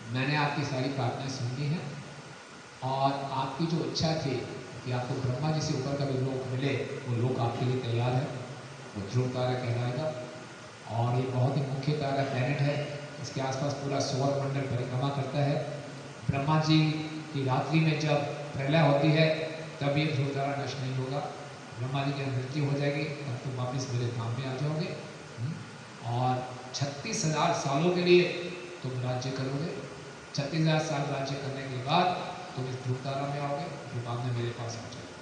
मैंने आपकी सारी प्रार्थनाएं सुन ली हैं और आपकी जो इच्छा थी कि आपको ब्रह्मा जी से ऊपर का भी लोक मिले, वो लोक आपके लिए तैयार है। वो ध्रुव तारा कहलाएगा। और ये बहुत ही मुख्य तारा प्लैनेट है। इसके आसपास पूरा सौर मंडल परिक्रमा करता है। ब्रह्मा जी की रात्रि में जब प्रलय होती है तब ये ध्रुव तारा नष्ट नहीं होगा। ब्रह्मा जी की मृत्यु हो जाएगी तब तुम वापस मेरे धाम में आ जाओगे और 36,000 सालों के लिए तुम राज्य करोगे। 36,000 साल राज्य करने के बाद तुम इस ध्रुव तारा में आओगे, फिर बाद में मेरे पास आ जाओगे।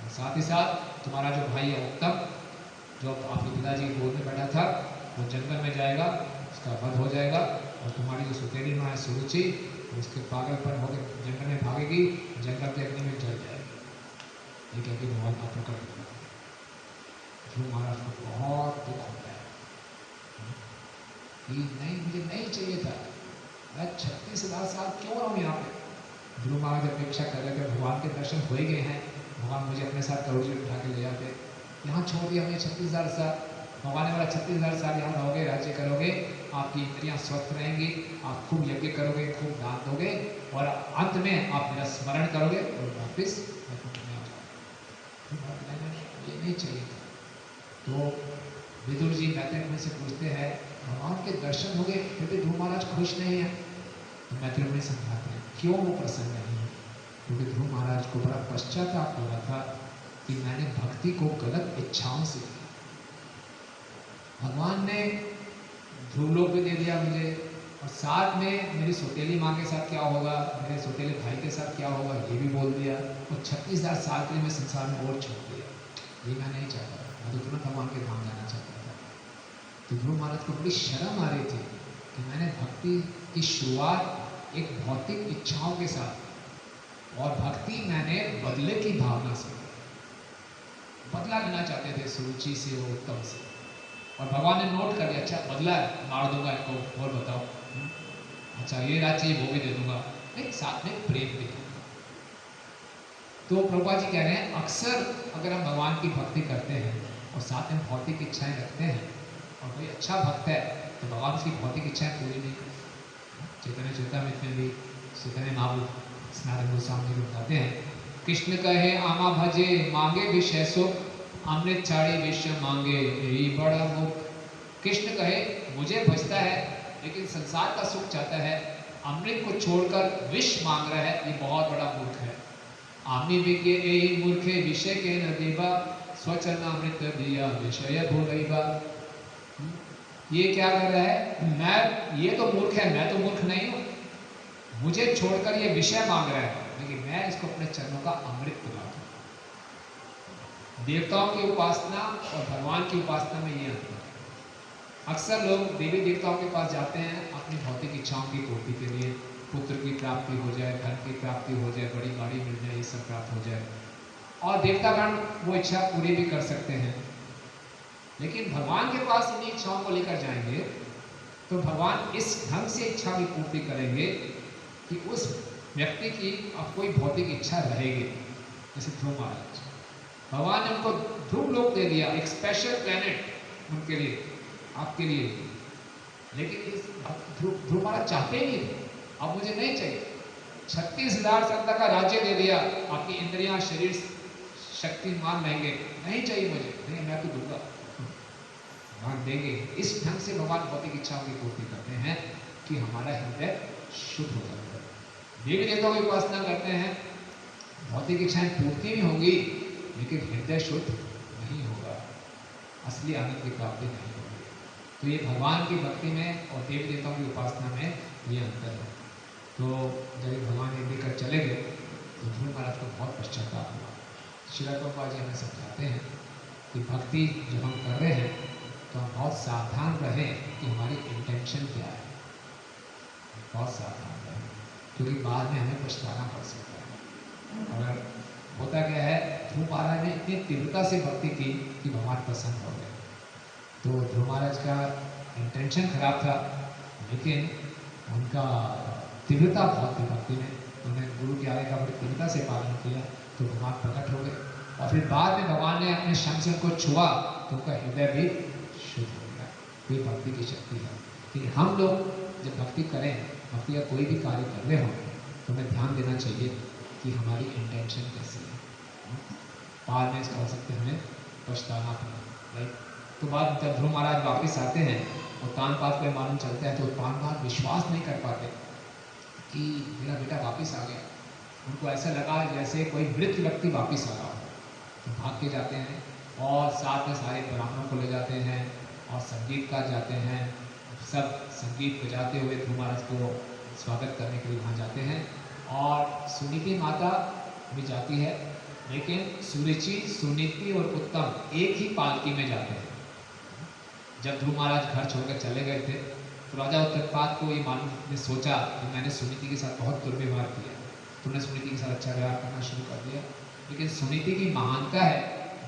और साथ ही साथ तुम्हारा जो भाई है उत्तम, जो आपके पिताजी की गोद में बैठा था, वो जंगल में जाएगा, उसका वध हो जाएगा और तुम्हारी जो सुतेली माँ है सुरुचि, उसके पागलपन होकर जंगल में भागेगी, जंगल के अग्नि में जल जाएगी। ये कह के भगवान का प्रकट होगा। ध्रुव महाराज को बहुत दुख होता है कि नहीं, मुझे नहीं चाहिए था, मैं 36,000 साल क्यों रहूँ यहाँ पे। ध्रुव महाराज अपेक्षा कर रहे थे भगवान के दर्शन हो ही गए हैं, भगवान मुझे अपने साथ करोड़ उठा के ले जाते, यहाँ छोड़ दिया हमने 36,000 साल। भगवान ने बोला 36,000 साल यहाँ रहोगे, राज्य करोगे, आपकी इंद्रियाँ स्वस्थ रहेंगी, आप खूब यज्ञ करोगे, खूब दान दोगे और अंत में आप मेरा स्मरण करोगे और वापिस ये नहीं चाहिए था। तो विदुर जी मैत्रेय मुनि से पूछते हैं भगवान के दर्शन हो गए फिर भी ध्रुव महाराज खुश नहीं है। तो मैत्रेय मुनि समझाते हैं क्यों वो प्रसन्न नहीं है, क्योंकि ध्रुव महाराज को बड़ा पश्चाताप हो रहा था कि मैंने भक्ति को गलत इच्छाओं से किया। भगवान ने ध्रुवलोक भी दे दिया मुझे और साथ में मेरी सौतेली माँ के साथ क्या होगा, मेरे सौतेले भाई के साथ क्या होगा ये भी बोल दिया और 36,000 साल के लिए मैं संसार में और छोड़ दिया। ये मैं नहीं चाहता, मैं तो तुरंत भगवान के धाम जाना चाहता था। तो ध्रुव महाराज को बड़ी शर्म आ रही थी कि मैंने भक्ति की शुरुआत एक भौतिक इच्छाओं के साथ और भक्ति मैंने बदले की भावना से, बदला लेना चाहते थे सुरुचि से और उत्तम से, और भगवान ने नोट कर लिया अच्छा बदला है, मार दूंगा इनको और बताओ, अच्छा ये राज्य वो भी दे दूंगा, नहीं साथ में प्रेम भी दूंगा। तो प्रभुपाद जी कह रहे हैं अक्सर अगर हम भगवान की भक्ति करते हैं और साथ में भौतिक इच्छाएं रखते हैं और कोई अच्छा भक्त है तो भगवान उसकी भौतिक इच्छाएं पूरी नहीं करते। चैतन्य चरितामृत में भी चैतन्य महाप्रभु सनातन गोस्वामी जी बताते हैं कृष्ण कहे आमा भजे मांगे विषय सुख, अमृत छाड़ी विश्व मांगे यही बड़ा मुख। कृष्ण कहे मुझे भजता है लेकिन संसार का सुख चाहता है, अमृत को छोड़कर विष मांग रहा है, ये बहुत बड़ा मूर्ख है। आमी विज्ञ यही मूर्खे विषय के न देवा, स्वचरणामृत दिया विषय भोगैबा। ये क्या कर रहा है, मैं ये तो मूर्ख है, मैं तो मूर्ख नहीं हूँ, मुझे छोड़कर ये विषय मांग रहा है लेकिन मैं इसको अपने चरणों का अमृत पिला दूं। देवताओं की उपासना और भगवान की उपासना में ये अंतर है। अक्सर लोग देवी देवताओं के पास जाते हैं अपनी भौतिक इच्छाओं की पूर्ति के लिए, पुत्र की प्राप्ति हो जाए, धन की प्राप्ति हो जाए, बड़ी गाड़ी मिल जाए, ये सब प्राप्त हो जाए और देवतागण वो इच्छा पूरी भी कर सकते हैं। लेकिन भगवान के पास इन्हीं इच्छाओं को लेकर जाएंगे तो भगवान इस ढंग से इच्छा की पूर्ति करेंगे कि उस व्यक्ति की अब कोई भौतिक इच्छा रहेगी। जैसे ध्रुव महाराज, भगवान ने उनको ध्रुव लोक दे दिया, एक स्पेशल प्लेनेट उनके लिए, आपके लिए, लेकिन इस ध्रुव महाराज चाहते ही नहीं थे, अब मुझे नहीं चाहिए। 36,000 साल तक का राज्य दे दिया, आपकी इंद्रियां शरीर शक्तिमान रहेंगे, नहीं चाहिए मुझे, नहीं मैं तो दूंगा, भगवान देंगे। इस ढंग से भगवान भौतिक इच्छाओं की पूर्ति करते हैं कि हमारा हृदय शुद्ध हो जाता है। देवी देवताओं की उपासना करते हैं, भौतिक इच्छाएं पूर्ति भी होंगी लेकिन हृदय शुद्ध नहीं होगा, असली आनंद की प्राप्ति नहीं होगी। तो ये भगवान की भक्ति में और देवी देवताओं की उपासना में ये अंतर है। तो जब भगवान ये लेकर चले गए तो ध्रुव महाराज को बहुत पश्चाताप हुआ। श्रील प्रभुपाद जी हमें समझाते हैं कि भक्ति जब हम कर रहे हैं तो हम बहुत सावधान रहें कि हमारी इंटेंशन क्या है, बहुत सावधान रहें, क्योंकि बाद में हमें पछताना पड़ सकता है। अगर होता क्या है, ध्रुव महाराज ने इतनी तीव्रता से भक्ति की कि भगवान प्रसन्न हो गए। तो ध्रुव महाराज का इंटेंशन खराब था लेकिन उनका तीव्रता बहुत थी भक्ति में, उन्होंने गुरु की आज्ञा का बड़ी तीव्रता से पालन किया तो भगवान प्रकट हो गए। और फिर बाद में भगवान ने अपने शम से उनको छुआ तो उनका हृदय भी शुद्ध हो गया। ये भक्ति की शक्ति है कि हम लोग जब भक्ति करें, भक्ति का कोई भी कार्य कर रहे हो तो हमें ध्यान देना चाहिए कि हमारी इंटेंशन कैसी है। बाद में इसका हो सकता है हमें पछताना पड़े। लाइक तो बाद जब ध्रुव महाराज वापस आते हैं और उत्तानपाद को मालूम चलता है तो उत्तानपाद विश्वास नहीं कर पाते कि मेरा बेटा वापस आ गया। उनको ऐसा लगा जैसे कोई मृत व्यक्ति वापस आ रहा हो। तो भाग के जाते हैं और साथ में सारे ब्राह्मणों को ले जाते हैं और संगीतकार जाते हैं, सब संगीत बजाते हुए ध्रुव महाराज को स्वागत करने के लिए वहाँ जाते हैं। और सुनीति माता भी जाती है, लेकिन सुरुचि, सुनीति और उत्तम एक ही पालकी में जाते हैं। जब ध्रुव महाराज घर छोड़कर चले गए थे तो राजा उत्तानपाद को ये मालूम ने सोचा कि मैंने सुनीति के साथ बहुत दुर्व्यवहार किया, तुमने सुनीति के साथ अच्छा व्यवहार करना शुरू कर दिया। लेकिन सुनीति की महानता है,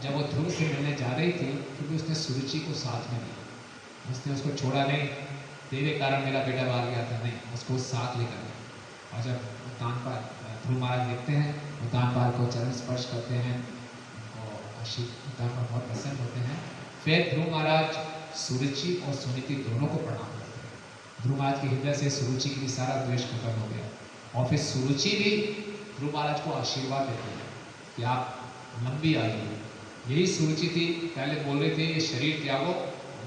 जब वो ध्रुव से मिलने जा रही थी क्योंकि उसने सुरुचि को साथ में लिया, उसने उसको छोड़ा नहीं, तेरे कारण मेरा बेटा बाहर गया था, नहीं, उसको साथ लेकर गया। और जब उत्तानपाद ध्रुव महाराज देखते हैं, उत्तानपाद को चरण स्पर्श करते हैं और उत्तानपाद बहुत प्रसन्न होते हैं। फिर ध्रुव महाराज सुरुचि और सुनीति दोनों को प्रणाम करते हैं। ध्रुव महाराज के हृदय से सुरुचि के लिए सारा द्वेष खत्म हो गया। और फिर सुरुचि भी ध्रुव महाराज को आशीर्वाद देती है कि आप लंबी आयु, यही सुरुचि थी, पहले बोल रहे थे ये शरीर त्यागो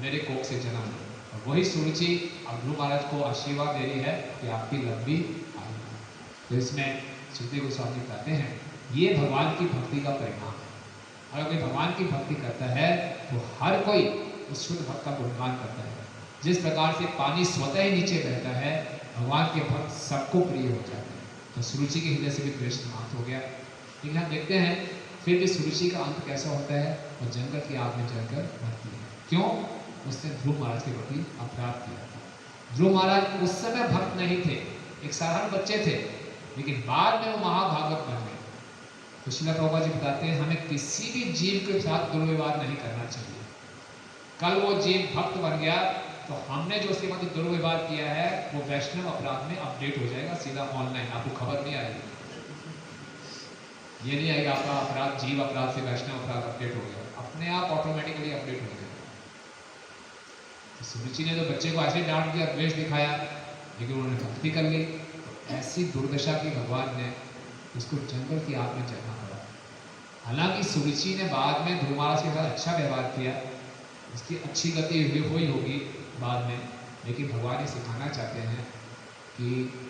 मेरे कोख से जन्म लो, और वही सुरुचि अब ध्रुव महाराज को आशीर्वाद दे रही है कि आपकी लंबी आयु। तो इसमें सुखदेव गोस्वामी कहते हैं ये भगवान की भक्ति का परिणाम है। अगर कोई भगवान की भक्ति करता है तो हर कोई उस शुद्ध भक्त का गुणगान करता है। जिस प्रकार से पानी स्वतः ही नीचे बहता है, भगवान के भक्त सबको प्रिय हो जाते हैं। तो सुरुचि के हृदय से भी द्वेष समाप्त हो गया। लेकिन हम देखते हैं फिर भी सुरुचि का अंत कैसा होता है, और जंगल की आग में जलकर मरती है। क्यों? उसने ध्रुव महाराज के प्रति अपराध किया था। ध्रुव महाराज उस समय भक्त नहीं थे, एक साधारण बच्चे थे, लेकिन बाद में वो महाभागवत बन गए। तो श्रील प्रभुपाद जी बताते हैं हमें किसी भी जीव के साथ दुर्व्यवहार नहीं करना चाहिए। कल वो जीव भक्त बन गया तो हमने जो उसके प्रति दुर्व्यवहार किया है वो वैष्णव अपराध में अपडेट हो जाएगा सीधा ऑनलाइन, आपको खबर नहीं आएगी। ये नहीं आएगा आपका अपराध जीव अपराध से वैष्णव अपराध अपडेट हो गया, अपने आप ऑटोमेटिकली अपडेट हो जाएगा। तो सुरुचि ने तो बच्चे को ऐसे डांट दिया, द्वेष दिखाया, लेकिन उन्होंने भक्ति कर ली। तो ऐसी दुर्दशा की भगवान ने उसको जंगल की आग में जलना पड़ा। हालांकि सुरुचि ने बाद में ध्रुव महाराज के साथ अच्छा व्यवहार किया, उसकी अच्छी गति हुई होगी बाद में, लेकिन भगवान ये सिखाना चाहते हैं कि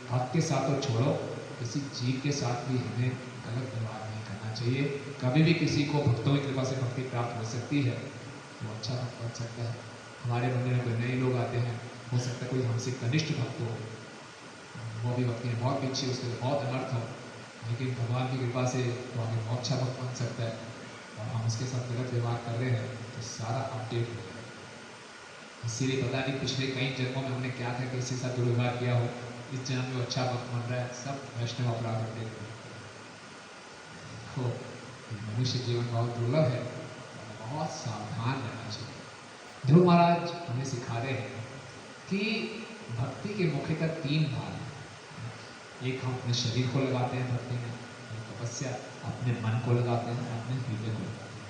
भक्त के साथ तो छोड़ो, किसी जीव के साथ भी हमें गलत व्यवहार नहीं करना चाहिए। कभी भी किसी को भक्तों की कृपा से भक्ति प्राप्त हो सकती है, वो अच्छा भक्त बन सकता है। हमारे मंदिर में कोई नए लोग आते हैं, हो सकता है कोई हमसे कनिष्ठ भक्त हो, वो भी भक्ति में बहुत पीछे, उसके लिए बहुत अनर्थ हो, लेकिन भगवान की कृपा से वो हमें बहुत अच्छा भक्त बन सकता है। और हम उसके साथ गलत व्यवहार कर रहे हैं तो सारा अपडेट हो गया। इसीलिए पता नहीं पिछले कई जन्मों में हमने क्या था कि किसी के साथ दुर्व्यवहार किया हो, इस जन्म में अच्छा भक्त बन रहा है, सब वैष्णव अपराध अपडेट हो। तो मनुष्य जीवन बहुत दुर्लभ है, बहुत सावधान रहना चाहिए। ध्रुव महाराज हमें सिखा रहे हैं कि भक्ति के मुख्यतः 3 भाग हैं। एक हम अपने शरीर को लगाते हैं भक्ति में, तपस्या अपने मन को लगाते हैं, अपने हृदय को लगाते हैं।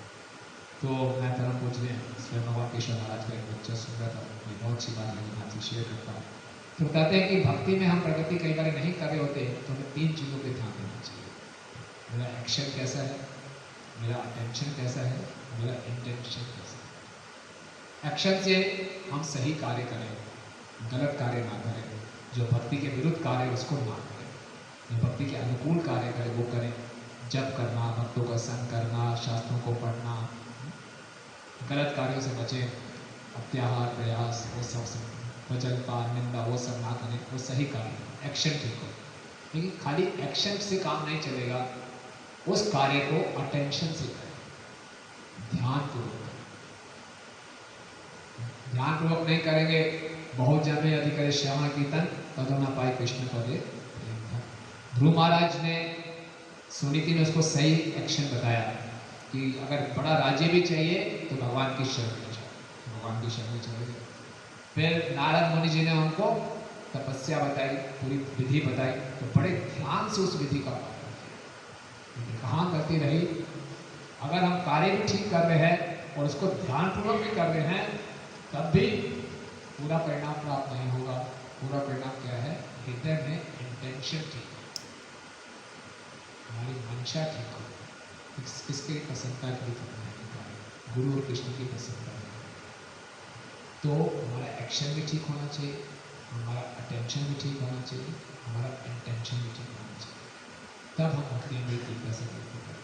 तो मैं परम पूज्य स्वयं भगवान केशव महाराज का एक बच्चा सुन रहा था, ये बहुत अच्छी बात लगी, मैं आपसे शेयर करता हूँ। तो बताते हैं कि भक्ति में हम प्रगति कई बार नहीं कर रहे होते, तो हमें 3 चीज़ों पे ध्यान देना चाहिए। मेरा एक्शन कैसा है, मेरा अटेंशन कैसा है, मेरा इंटेंशन कैसा है। एक्शन से हम सही कार्य करें, गलत कार्य ना करें, जो भक्ति के विरुद्ध कार्य है उसको ना करें, जो भक्ति के अनुकूल कार्य करें वो करें। जप करना, भक्तों का संग करना, शास्त्रों को पढ़ना, गलत कार्यों से बचें, अत्याहार, प्रयास, वो सब वजलपान, निंदा, वो सब ना करें, वो सही कार्य, एक्शन ठीक हो। लेकिन खाली एक्शन से काम नहीं चलेगा, उस कार्य को अटेंशन से करें, ध्यानपूर्वक करें। ध्यानपूर्वक नहीं करेंगे, बहुत जन्मे यदि करे श्यामा कीर्तन तब ना पाए कृष्ण पदे। ध्रुव महाराज ने, सुनीति ने उसको सही एक्शन बताया कि अगर बड़ा राज्य भी चाहिए तो भगवान की शरण में जाओ, भगवान की शरण में चले गए। फिर नारद मुनि जी ने उनको तपस्या बताई, पूरी विधि बताई, तो बड़े ध्यान से उस विधि का पालन किया। कहाँ करती रही, अगर हम कार्य भी ठीक कर रहे हैं और उसको ध्यानपूर्वक भी कर रहे हैं, तब भी पूरा परिणाम प्राप्त नहीं होगा। पूरा परिणाम क्या है, हृदय में इंटेंशन ठीक हो, हमारी मंशा ठीक हो, किसके प्रसन्नता के लिए करना है, गुरु और कृष्ण की प्रसन्नता। तो हमारा एक्शन भी ठीक होना चाहिए, हमारा अटेंशन भी ठीक होना चाहिए, हमारा इंटेंशन भी ठीक होना चाहिए, तब हम भक्ति अमृत तरीका से करते हैं।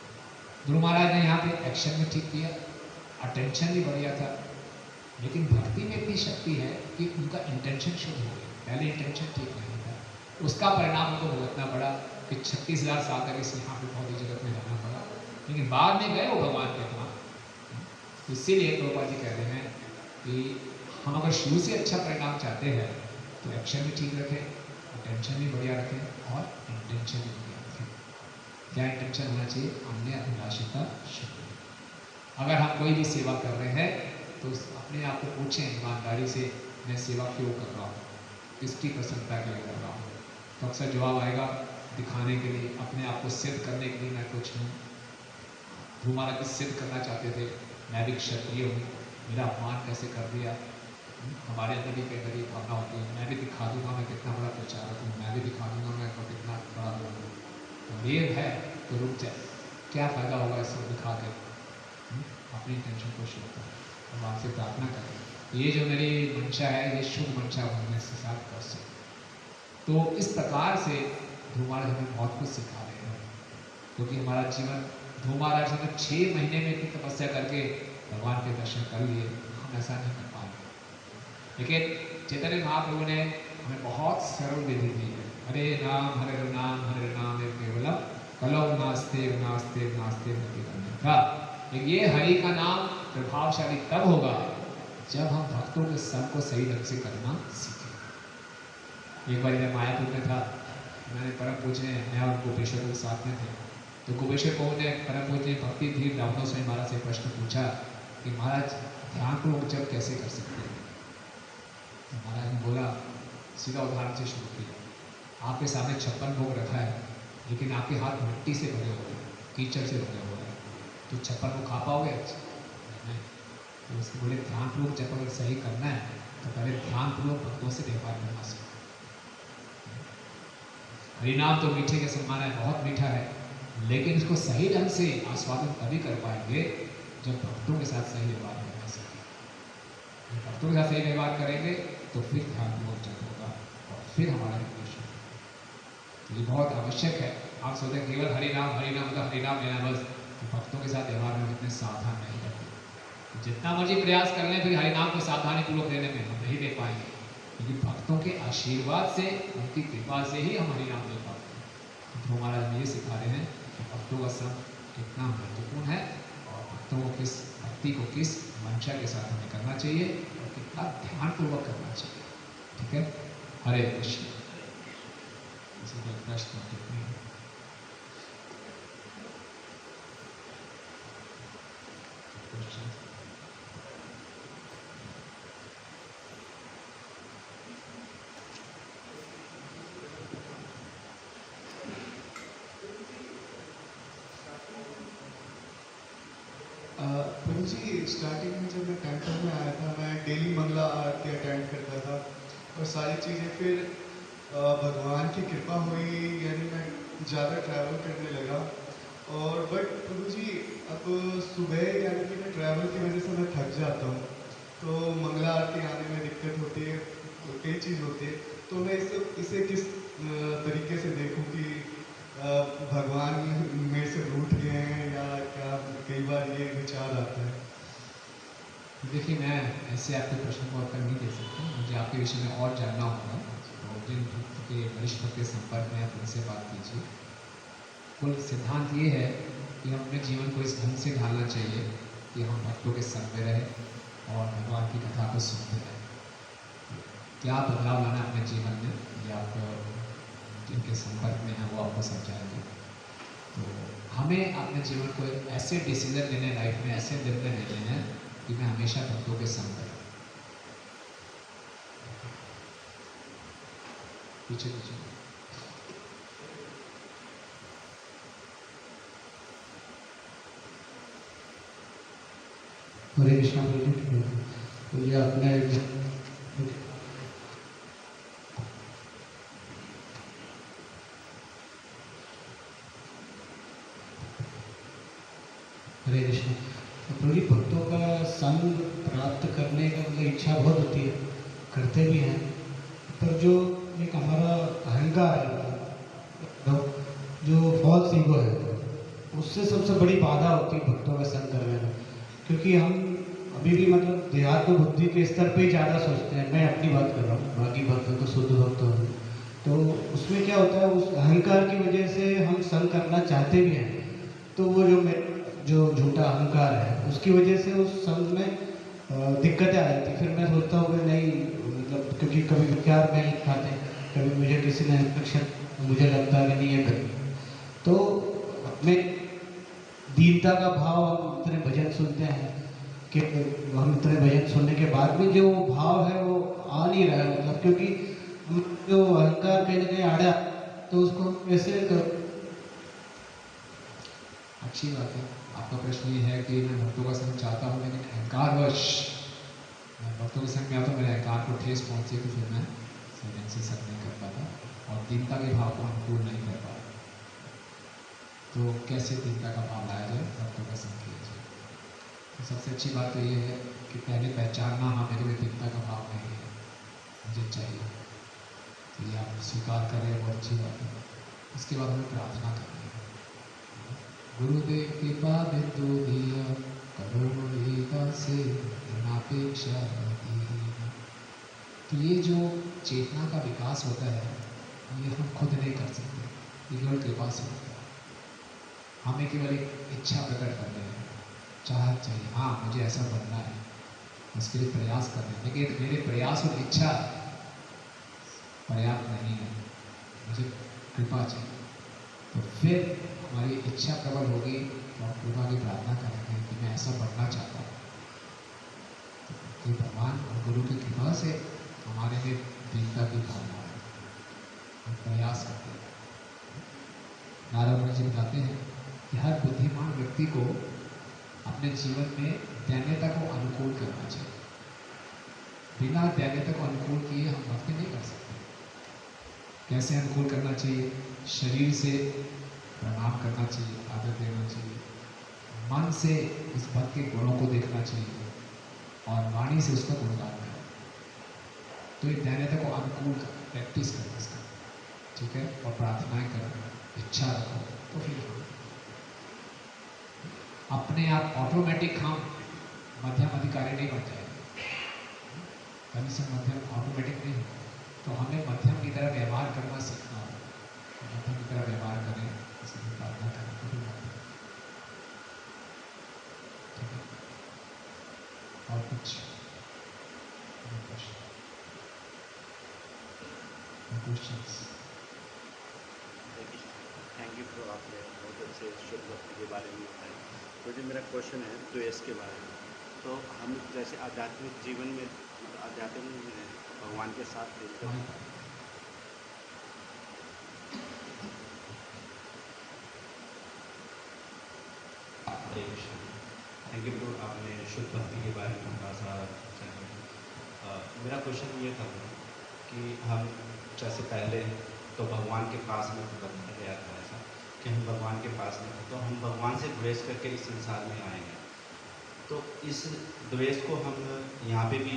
गुरु महाराज ने यहाँ पे एक्शन भी ठीक किया, अटेंशन भी बढ़िया था, लेकिन भक्ति में इतनी शक्ति है कि उनका इंटेंशन शुद्ध हो गया। पहले इंटेंशन ठीक नहीं था, उसका परिणाम उनको भुगतना पड़ा कि 36,000 साल तक इस यहाँ पे भौतिक जगत में रहना पड़ा, लेकिन बाद में गए वो भगवान के पास। इसीलिए प्रभुपाद जी कह रहे हैं कि हम अगर शुरू से अच्छा परिणाम चाहते हैं तो एक्शन भी ठीक रखें, अटेंशन भी बढ़िया रखें और इंटेंशन भी बढ़िया रखें। क्या इंटेंशन होना चाहिए? हमने अभिलाषिता शुद्ध। अगर हम कोई भी सेवा कर रहे हैं तो अपने आप को पूछें ईमानदारी से, मैं सेवा क्यों कर रहा हूँ, किसकी प्रसन्नता के लिए कर रहा हूँ? तो अक्सर जवाब आएगा दिखाने के लिए, अपने आप को सिद्ध करने के लिए मैं कुछ हूँ। ध्रुव महाराज भी सिद्ध करना चाहते थे, मैं भी क्षत्रिय हूँ, मेरा अपमान कैसे कर दिया। हमारे अंदर भी कई बार ये भावना होती है, मैं भी दिखा दूंगा मैं कितना बड़ा प्रचारक हूँ, मैं भी दिखा दूंगा मैं कितना बड़ा लोग हूँ। देर है तो रुक जाए, क्या फ़ायदा होगा इसको दिखा के। अपनी टेंशन को शुरू करें, भगवान से प्रार्थना करें, ये जो मेरी मंशा है ये शुभ मंशा होने से साथ कर सके। तो इस प्रकार से ध्रुव महाराज हमें बहुत कुछ सिखा रहे हैं, क्योंकि हमारा जीवन ध्रुव महाराज ने 6 महीने में इतनी तपस्या करके भगवान के दर्शन कर लिए, हम ऐसा नहीं कर पाएंगे। लेकिन चैतन्य महाप्रभु ने हमें बहुत सरल विधि दी है, हरे नाम एव केवलम कलौ नास्ते नास्ते नास्ते नति अन्यथा। ये हरि का नाम प्रभावशाली तब होगा जब हम भक्तों के संग को सही ढंग से करना सीखें। एक बार मैं मायापुर में था, मैंने परम पूजने मैं और गोपेश्वर के साथ में थे, तो गोपेश्वर को ने परम पूजने भक्ति धीर ब्राह्मणों से महाराज से प्रश्न पूछा कि महाराज ध्यान पूर्वक जब कैसे कर सकते हैं? तो महाराज ने बोला, सीधा उदाहरण से शुरू किया, आपके सामने 56 भोग रखा है, लेकिन आपके हाथ मिट्टी से भरे हुए हैं, कीचड़ से भरे हुए हैं, तो 56 को खा पाओगे? नहीं। तो उसको बोले ध्यानपूर्वक जब अगर सही करना है तो पहले ध्यानपूर्वक भक्तों से व्यवहार करना सीखो। हरिनाम तो मीठे के समान है, बहुत मीठा है, लेकिन इसको सही ढंग से आस्वादन तभी कर पाएंगे जब भक्तों के साथ सही व्यवहार करना सीखें। भक्तों के साथ सही व्यवहार करेंगे तो फिर ध्यानपूर्वक जब होगा और फिर हमारा रिलेशन। तो ये बहुत आवश्यक है। आप सोचते हैं केवल हरिनाम मतलब हरिनाम लेना बस, तो भक्तों के साथ व्यवहार में इतने सावधान नहीं करते। तो जितना मर्जी प्रयास कर लें फिर हरिनाम को सावधानी पूर्वक देने में हम नहीं दे पाएंगे, क्योंकि भक्तों के आशीर्वाद से, उनकी कृपा से ही हम हरिनाम दे पाते हैं। तो महाराज ये सिखा रहे हैं कि भक्तों का संग कितना महत्वपूर्ण है और भक्तों को किस भक्ति को किस मंशा के साथ हमें करना चाहिए और कितना ध्यानपूर्वक करना चाहिए। ठीक है, हरे कृष्ण। किसी का प्रश्न टिप्पणी? प्रभु जी, स्टार्टिंग में जब मैं टेम्पल में आया था, मैं डेली मंगला आरती अटेंड करता था और सारी चीज़ें, फिर भगवान की कृपा हुई, यानी मैं ज़्यादा ट्रैवल करने लगा। और बट प्रभु जी, अब सुबह यानी कि मैं ट्रैवल की वजह से मैं थक जाता हूँ, तो मंगला आरती आने में दिक्कत होती है, कई चीज़ होती है। तो मैं इसे किस तरीके से देखूँ कि भगवान मेरे से रूठ गए हैं या क्या? कई बार ये विचार आता है। देखिए, मैं ऐसे आपके प्रश्न को उत्तर नहीं दे सकता, मुझे आपके विषय में और जानना होगा। तो जिन भक्त के वरिष्ठ भक्त के संपर्क में आप उनसे बात कीजिए। कुल सिद्धांत ये है कि हम अपने जीवन को इस ढंग से ढालना चाहिए कि हम भक्तों के संग में रहें और भगवान की कथा को सुनते रहें। क्या बदलाव लाना है अपने जीवन में, ये आप जिनके संपर्क में हैं वो आपको समझाएंगे। तो हमें अपने जीवन को ऐसे डिसीजन लेने, लाइफ में ऐसे निर्णय लेने हैं कि मैं हमेशा भक्तों के संग रहूं। पीछे पीछे हरे कृष्णा प्रभु। तो ये आपने हरे कृष्ण। प्रभु जी, भक्तों का संग प्राप्त करने का मतलब इच्छा बहुत होती है, करते भी हैं, पर जो एक हमारा अहंकार है, तो जो फॉल्स ईगो है, उससे सबसे बड़ी बाधा होती है भक्तों का संग करने में। क्योंकि हम अभी भी मतलब देहात्म बुद्धि के स्तर पे ही ज़्यादा सोचते हैं। मैं अपनी बात कर रहा हूँ, बाकी भक्त तो शुद्ध भक्त होते हैं। तो उसमें क्या होता है, उस अहंकार की वजह से हम संग करना चाहते भी हैं, तो वो जो झूठा अहंकार है उसकी वजह से उस संग में दिक्कतें आ जाती। फिर मैं सोचता हूँ कि नहीं, मतलब क्योंकि कभी विचार में खाते हैं, कभी मुझे किसी ने इंस्ट्रक्शन, मुझे लगता है कि नहीं ये कर, तो हमें दीनता का भाव, हम इतने भजन सुनते हैं कि हम इतने भजन सुनने के बाद भी जो भाव है वो आ नहीं रहा है, मतलब क्योंकि हम जो अहंकार कहीं ना कहीं आड़ा, तो उसको हम कैसे कर। अच्छी बात है। आपका प्रश्न ये है कि मैं भक्तों का संग चाहता हूँ, लेकिन अहंकारवश मैं भक्तों के संग में आता हूँ, मेरे अहंकार को ठेस पहुँचे तो फिर मैं सही ढंग से संग नहीं कर पाता और दीनता के भाव को अनुकूल नहीं कर पाता। तो कैसे दीनता का भाव लाया जाए, भक्तों का संग किया जाए? तो सबसे अच्छी बात तो ये है कि पहले पहचानना, हाँ मेरे में दीनता का भाव नहीं है, मुझे चाहिए, तो ये आप स्वीकार करें, बहुत अच्छी बात है। उसके बाद हमें प्रार्थना करनी है, गुरुदेव कृपा बिंदु दिया करो से अनापेक्षा दीना। तो ये जो चेतना का विकास होता है, ये हम खुद नहीं कर सकते, ये केवल कृपा से होता है। हमें केवल एक इच्छा प्रकट करनी है, चाहत चाहिए, हाँ मुझे ऐसा बनना है, उसके लिए प्रयास करना है, लेकिन मेरे प्रयास और इच्छा पर्याप्त नहीं है, मुझे कृपा चाहिए। तो फिर हमारी इच्छा प्रबल होगी तो हम कृपा की प्रार्थना करेंगे कि मैं ऐसा बनना चाहता हूँ। तो भगवान और गुरु की कृपा से हमारे में दीनता की भावना है, हम प्रयास करते हैं। नारायण जी बताते हैं कि हर बुद्धिमान व्यक्ति को अपने जीवन में दैन्यता को अनुकूल करना चाहिए। बिना दैन्यता को अनुकूल किए हम भक्ति नहीं कर सकते। कैसे अनुकूल करना चाहिए? शरीर से प्रणाम करना चाहिए, आदर देना चाहिए, मन से उस भक्त के गुणों को देखना चाहिए और वाणी से उसका गुणगान करना। तो ये दैन्यता को अनुकूल प्रैक्टिस करना इसका, ठीक है, और प्रार्थनाएं करना, इच्छा रखो, तो फिर अपने आप ऑटोमेटिक हम मध्यम अधिकारी नहीं बन जाएंगे। कनिष्ठ मध्यम ऑटोमेटिक नहीं, तो हमें मध्यम की तरह व्यवहार करना सीखना होगा। मध्यम की तरह व्यवहार करें, किसी की प्रार्थना करें, तो भी ठीक है। और कुछ क्वेश्चंस? थैंक यू फॉर, आपने बहुत अच्छे शुद्ध भक्ति के बारे में बताया। तो जो मेरा क्वेश्चन है द्वेष के बारे में, तो हम जैसे आध्यात्मिक जीवन में, आध्यात्मिक में भगवान के साथ मिलकर थैंक यू। आपने शुद्ध भक्ति के बारे में थोड़ा सा मेरा क्वेश्चन ये था कि हम जैसे पहले तो भगवान के पास में बताया गया था ऐसा कि हम भगवान के पास में, तो हम भगवान से द्वेष करके इस संसार में आए हैं। तो इस द्वेष को हम यहाँ पे भी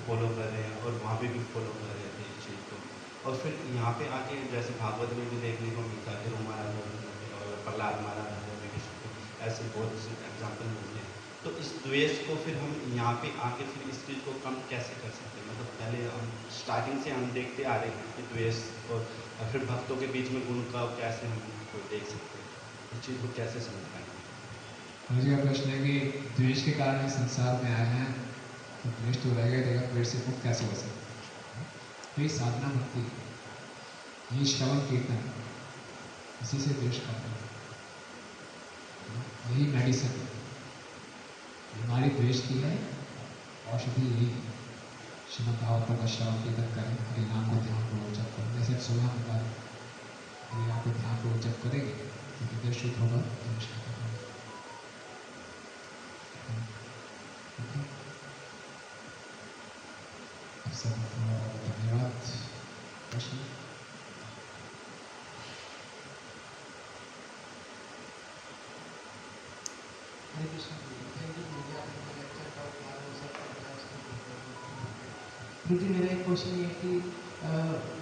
फॉलो कर रहे हैं और वहाँ पे भी फॉलो कर रहे थे इस चीज़ को, और फिर यहाँ पे आके जैसे भागवत में भी देखने को मिलता है कि ध्रुव महाराज और प्रहलाद महाराज ऐसे बहुत से एग्जाम्पल मिलते हैं। तो इस द्वेष को फिर हम यहाँ पे आके फिर इस चीज़ को कम कैसे कर सकते हैं? मतलब पहले हम स्टार्टिंग से हम देखते आ रहे हैं कि द्वेष, और फिर भक्तों के बीच में गुण का कैसे हम को देख सकते हैं, इस चीज़ को कैसे समझ पाएंगे? मुझे का प्रश्न है कि द्वेष के कारण इस संसार में आए हैं, तो द्वेष तो रहेगा, रहेगा, द्वेष से मुक्त कैसे हो सकते हैं? यही साधना भक्ति, ये श्रवण कीर्तन, इसी से द्वेष करते हैं, यही मेडिसिन है। बीमारी द्वेष की है, औषधि यही है। श्रीमद् भागवत का श्रवण कीर्तन करें, हरि नाम को ध्यान पूर्वक जप करें, जैसे 16 प्रकार हरि नाम को ध्यान पूर्वक जप करेंगे तो हृदय शुद्ध होगा, द्वेष खत्म होगा। आप सबको धन्यवाद। प्रश्न? हरे कृष्ण। थैंक यू, मुझे आपने अच्छा क्योंकि मेरा एक क्वेश्चन ये है कि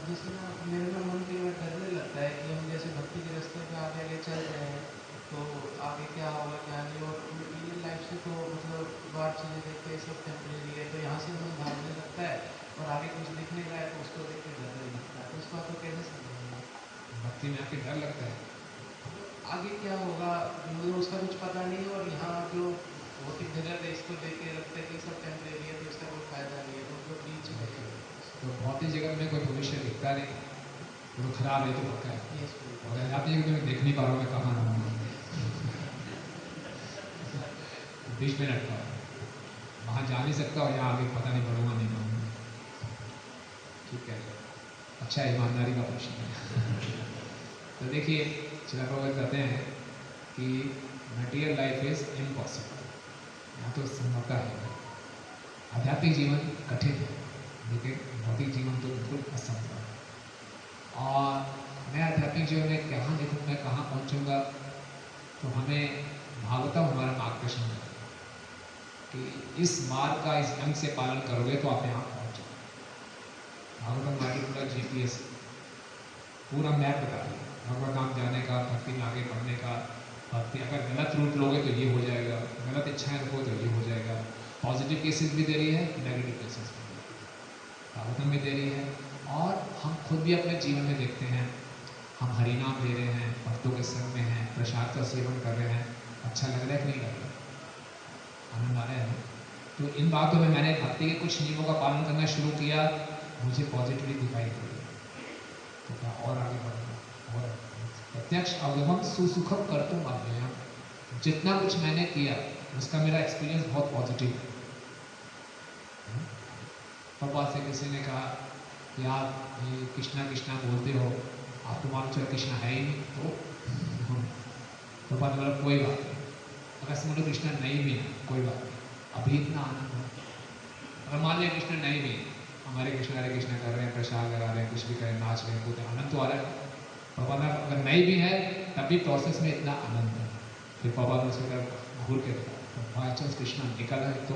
जैसे ना मेरे में मन कई बार डरने लगता है कि हम जैसे भक्ति के रास्ते पे आगे आगे चल रहे हैं तो आगे क्या होगा क्या नहीं, और रियल लाइफ से तो मतलब बाहर चीज़ें देखते हैं सब टेम्परेरी है, तो यहाँ से मन भागने लगता है और आगे कुछ दिखने का है तो उसको देख के डरने लगता है, तो इस बात को कैसे समझेंगे? भक्ति में आके डर लगता है। आगे क्या होगा मुझे उसका कुछ पता नहीं है, और यहाँ जो भौतिक जगत है इसको देख के लगता है कि सब टेम्परेरी है तो इसका कोई फायदा नहीं है, तो जो बीच में है तो भौतिक जगत में कोई भविष्य दिखता नहीं, वो तो खराब है तो पक्का है। ये इसको और आध्यात्मिक जगत में देख नहीं पा रहा हूँ, मैं कहाँ रहूँगा, बीच में लटका हूँ, वहाँ जा नहीं सकता और यहाँ आगे पता नहीं पड़ूंगा नहीं पड़ूंगा। ठीक है, अच्छा ईमानदारी का प्रश्न है। तो देखिए श्रील प्रभुपाद कहते हैं कि मटेरियल लाइफ इज इम्पॉसिबल, यहाँ तो संभवता है। आध्यात्मिक जीवन कठिन है लेकिन भौतिक जीवन तो बिल्कुल असंभव है। और मैं आध्यात्मिक जीवन में कहाँ देखूँगा, कहाँ पहुँचूँगा, तो हमें भागवतम हमारा मार्गदर्शन है कि इस मार्ग का इस ढंग से पालन करोगे तो आप यहाँ पहुँचोगे। भागवतम हमारी पूरा GPS पूरा मैप बता रही है, भगवत नाम जाने का, भक्ति में आगे बढ़ने का। भक्ति अगर गलत रूट लोगे तो ये हो जाएगा, गलत इच्छाएं रखो तो ये हो जाएगा। पॉजिटिव केसेस भी दे रही है, नेगेटिव केसेस भी भागवतम में दे रही है। और हम खुद भी अपने जीवन में देखते हैं, हम हरिनाम ले रहे हैं, भक्तों के संग में हैं, प्रसाद का सेवन कर रहे हैं, अच्छा लग रहा है कि नहीं लग रहा, आनंद आ रहा है। तो इन बातों में मैंने भक्ति के कुछ नियमों का पालन करना शुरू किया, मुझे पॉजिटिवली दिखाई दे रही, तो क्या और आगे बढ़ना। और प्रत्यक्ष अवगमन सुसुखम कर तुम अव्ययम, जितना कुछ मैंने किया उसका मेरा एक्सपीरियंस बहुत पॉजिटिव है। पापा से किसी ने कहा कि आप ये कृष्णा कृष्णा बोलते हो, आपको मालूम चला कृष्णा है ही नहीं, तो पापा ने बोला कोई बात नहीं, अगर समझ लो कृष्णा नहीं भी है कोई बात नहीं, अभी इतना आनंद है। अगर मान लिया कृष्णा नहीं भी, हमारे कृष्णा हरे कृष्णा कर रहे हैं, प्रसाद लगा रहे हैं, कुछ भी करें, नाच रहे हैं, कूद आनंद तो आ रहा है। पापा ने अगर नहीं भी है तब भी प्रोसेस में इतना आनंद है। फिर पापा ने उसके तरफ घूर के बाई चांस कृष्णा निकल है तो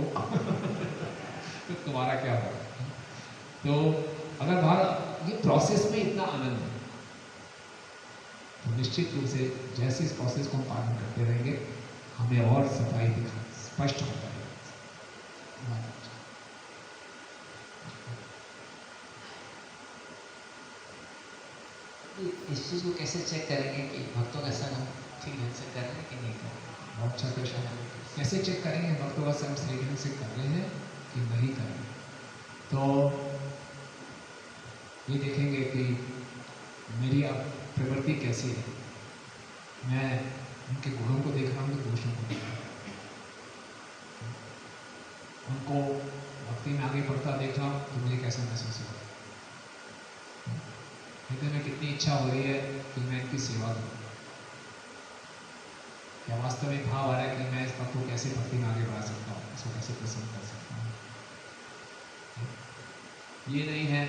तुम्हारा क्या होगा। तो अगर बाहर ये प्रोसेस में इतना आनंद है तो निश्चित रूप से जैसे इस प्रोसेस को हम पालन करते रहेंगे हमें और सफाई दिखा स्पष्ट होता है। इस चीज़ को कैसे चेक करेंगे कि भक्तों का संग हम ठीक ढंग से कर रहे हैं कि नहीं कर रहे? बहुत अच्छा प्रश्न है। कैसे चेक करेंगे भक्तों का संग सही ढंग से कर रहे हैं कि नहीं कर रहे? तो ये देखेंगे कि मेरी अब प्रवृत्ति कैसी है, मैं उनके गुणों को देख रहा हूँ कि दोषों को देख रहा हूँ, उनको भक्ति में आगे बढ़ता देख रहा हूँ तो मुझे कैसा महसूस हो रहा है, हृदय में कितनी इच्छा हो रही है कि मैं इनकी सेवा करूँ, क्या वास्तविक भाव आ रहा है कि मैं इस भक्त को कैसे भक्ति में आगे बढ़ा सकता हूँ, इसको कैसे प्रसन्न कर सकता हूँ। ये नहीं है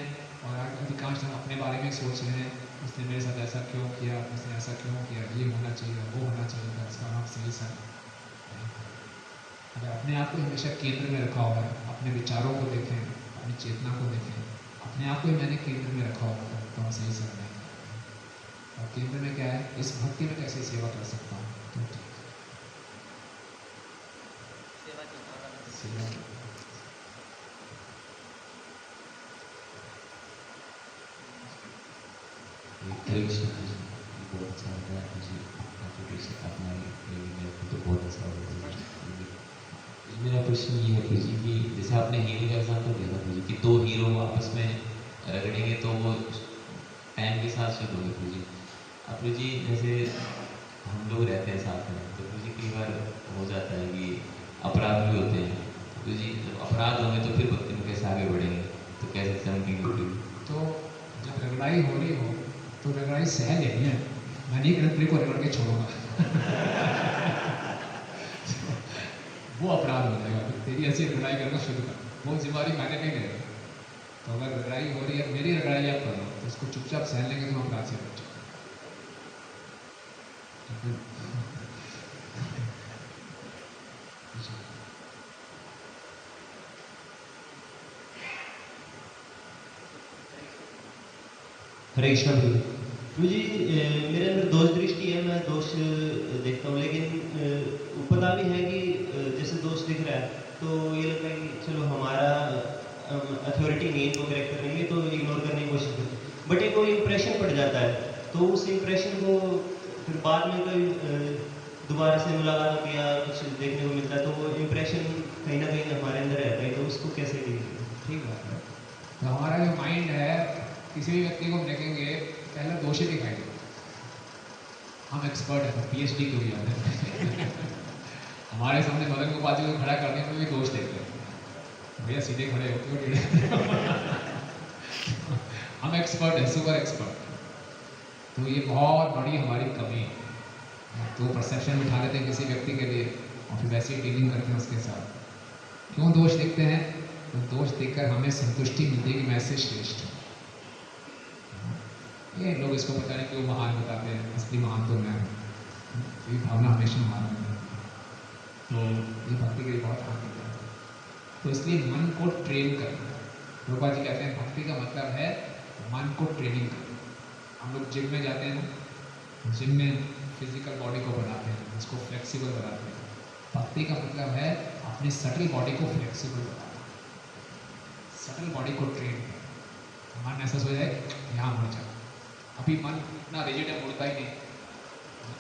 और अधिकांश हम अपने बारे में सोच रहे हैं, उसने मेरे साथ ऐसा क्यों किया, उसने ऐसा क्यों किया, ये होना चाहिए वो होना चाहिए था, इसका नाम सही सा। अगर अपने आप को हमेशा केंद्र में रखा हुआ है, अपने विचारों को देखें, अपनी चेतना को देखें, अपने आप को ही मैंने केंद्र में रखा हुआ है तो हम सही सर नहीं। और केंद्र में क्या है, इस भक्ति में कैसे सेवा कर सकता हूँ, तो ठीक सेवा हरे कृष्ण बहुत अच्छा लग रहा है मुझे, अपना मेरे को तो बहुत अच्छा लग रहा है। मेरा प्रश्न ये है प्रभु जी कि जैसे आपने हीरो का एग्जाम्पल दिया था प्रभु जी कि दो हीरो आपस में रगड़ेंगे तो वो टाइम के साथ शुद्ध होंगे प्रभु जी। अब प्रभु जी जैसे हम लोग रहते हैं साथ में तो प्रभु जी कई बार हो जाता है कि अपराध भी होते हैं, तो प्रभु जी जब अपराध होंगे तो फिर भक्ति में कैसे आगे बढ़ेंगे, तो कैसे समझेंगे प्रभु? तो जब रगड़ाई हो रही हो तो रगड़ाई सह लेनी है, मैं नहीं गणतरी को रगड़ के छोड़ूंगा वो अपराध हो जाएगा, तेरी ऐसी रगड़ाई करना शुरू कर, वो जिम्मेदारी मैंने नहीं ले। तो अगर रगड़ाई हो रही है, मेरी रगड़ाई आप कर रहे हो तो उसको चुपचाप सहन लेंगे तो अपराध से बच हरे कृष्णा प्रभु। प्रभु जी मेरे अंदर दोष दृष्टि है, मैं दोष देखता हूँ, लेकिन पता भी है कि जैसे दोष दिख रहा है तो ये लगता है कि चलो हमारा अथॉरिटी नहीं है तो करेक्ट करेंगे, तो इग्नोर करने की कोशिश करते हैं। बट एक कोई इम्प्रेशन पड़ जाता है, तो उस इम्प्रेशन को फिर बाद में कोई दोबारा से मुलाकात होती है या कुछ देखने को मिलता है, तो वो इम्प्रेशन कहीं ना कहीं हमारे अंदर रहता है, तो उसको कैसे डील करें? ठीक बात है। तो हमारा जो माइंड है, किसी भी व्यक्ति को हम देखेंगे पहले दोषी दिखाई देगा। हम एक्सपर्ट हैं, PhD क्यों भी आते हैं हमारे सामने मदन गोपाल जी को खड़ा करने में भी दोष देखते हैं, भैया सीधे खड़े हो क्यों टेढ़े हम एक्सपर्ट हैं, सुपर एक्सपर्ट। तो ये बहुत बड़ी हमारी कमी है। तो परसेप्शन बिठा लेते हैं किसी व्यक्ति के लिए और फिर वैसे ही डीलिंग करते हैं उसके साथ। क्यों दोष देखते हैं? तो दोष देखकर हमें संतुष्टि मिलती है कि मैं ऐसे श्रेष्ठ हूँ। ये लोग इसको पता नहीं क्यों महान बताते हैं, असली महान तो मैं हूँ। ये भावना हमेशा महान है। तो ये भक्ति के लिए बहुत काम करता है। तो इसलिए मन को ट्रेन करना। रूपा जी कहते हैं भक्ति का मतलब है मन को ट्रेनिंग करना। हम लोग जिम में जाते हैं, जिम में फिजिकल बॉडी को बनाते हैं, उसको फ्लेक्सिबल बनाते हैं। भक्ति का मतलब है अपनी सटल बॉडी को फ्लेक्सिबल बनाना, सटल बॉडी को ट्रेन करना। मन ऐसा सो जाए यहाँ मुड़ जाओ, अभी मन इतना रिजिड है, मुड़ता ही नहीं,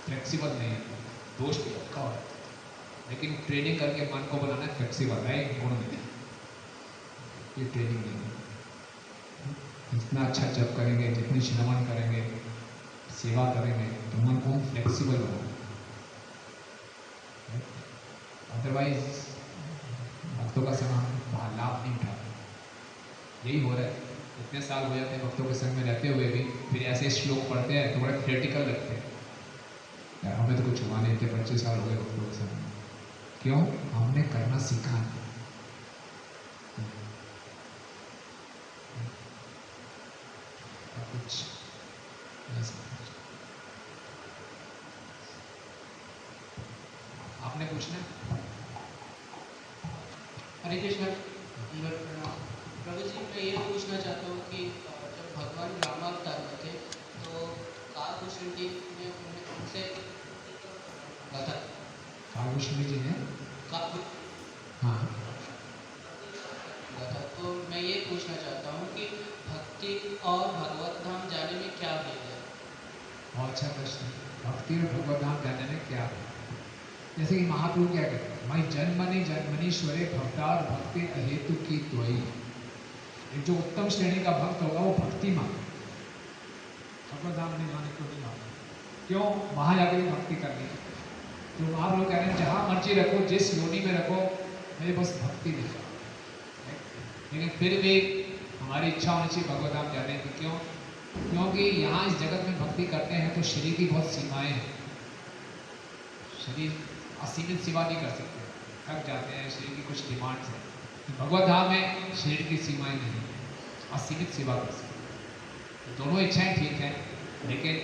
फ्लेक्सिबल नहीं है, दोष भी रखा हुआ है। लेकिन ट्रेनिंग करके मन को बनाना है फ्लेक्सिबल, राइट? गुण नहीं, ये ट्रेनिंग नहीं है। जितना अच्छा जप करेंगे, जितनी श्रवण करेंगे, सेवा करेंगे, तो मन को फ्लेक्सिबल बनाएंगे। अदरवाइज भक्तों का समय लाभ नहीं उठाते। यही हो रहा है, इतने साल हो जाते हैं भक्तों के संग में रहते हुए भी, फिर ऐसे श्लोक पढ़ते हैं तो बड़े थियोरेटिकल लगते हैं। यार हमें तो कुछ हुआ नहीं, इतने 25 साल हो गए भक्तों के संग में। क्यों? हमने करना सीखा है। कुछ आपने पूछना? हरे कृष्णा प्रभु जी, मैं ये पूछना चाहता हूँ कि जब भगवान रामावतार में थे तो कालभूषण जी ने उनसे कहा था, कालभूषण जी ने हाँ था। तो मैं ये पूछना चाहता हूँ कि भक्ति और भगवत धाम जाने में क्या भेद है? बहुत अच्छा प्रश्न है। भक्ति और भगवत धाम जाने में क्या है? जैसे कि महाप्रभु क्या कहते हैं, माई जन्मनि जन्मनीश्वरे भक्तार भक्ति अहेतु की त्वयि। जो उत्तम श्रेणी का भक्त होगा वो भक्ति मांगे, भगवत धाम नहीं जाने को नहीं मांगे। क्यों? वहाँ जाकर भी भक्ति करनी है। तो महाप्रभु कह रहे हैं जहाँ मर्जी रखो, जिस योनि में रखो, मुझे बस भक्ति दिखा। लेकिन फिर भी हमारी इच्छा होनी चाहिए भगवत धाम जाने की। क्यों? क्योंकि यहाँ इस जगत में भक्ति करते हैं तो शरीर की बहुत सीमाएं हैं। शरीर असीमित सेवा नहीं कर सकते, थक जाते हैं, शरीर की कुछ डिमांड्स हैं। तो भगवत धाम में शरीर की सीमाएं नहीं, असीमित सेवा कर सकते। तो दोनों इच्छाएं ठीक हैं, लेकिन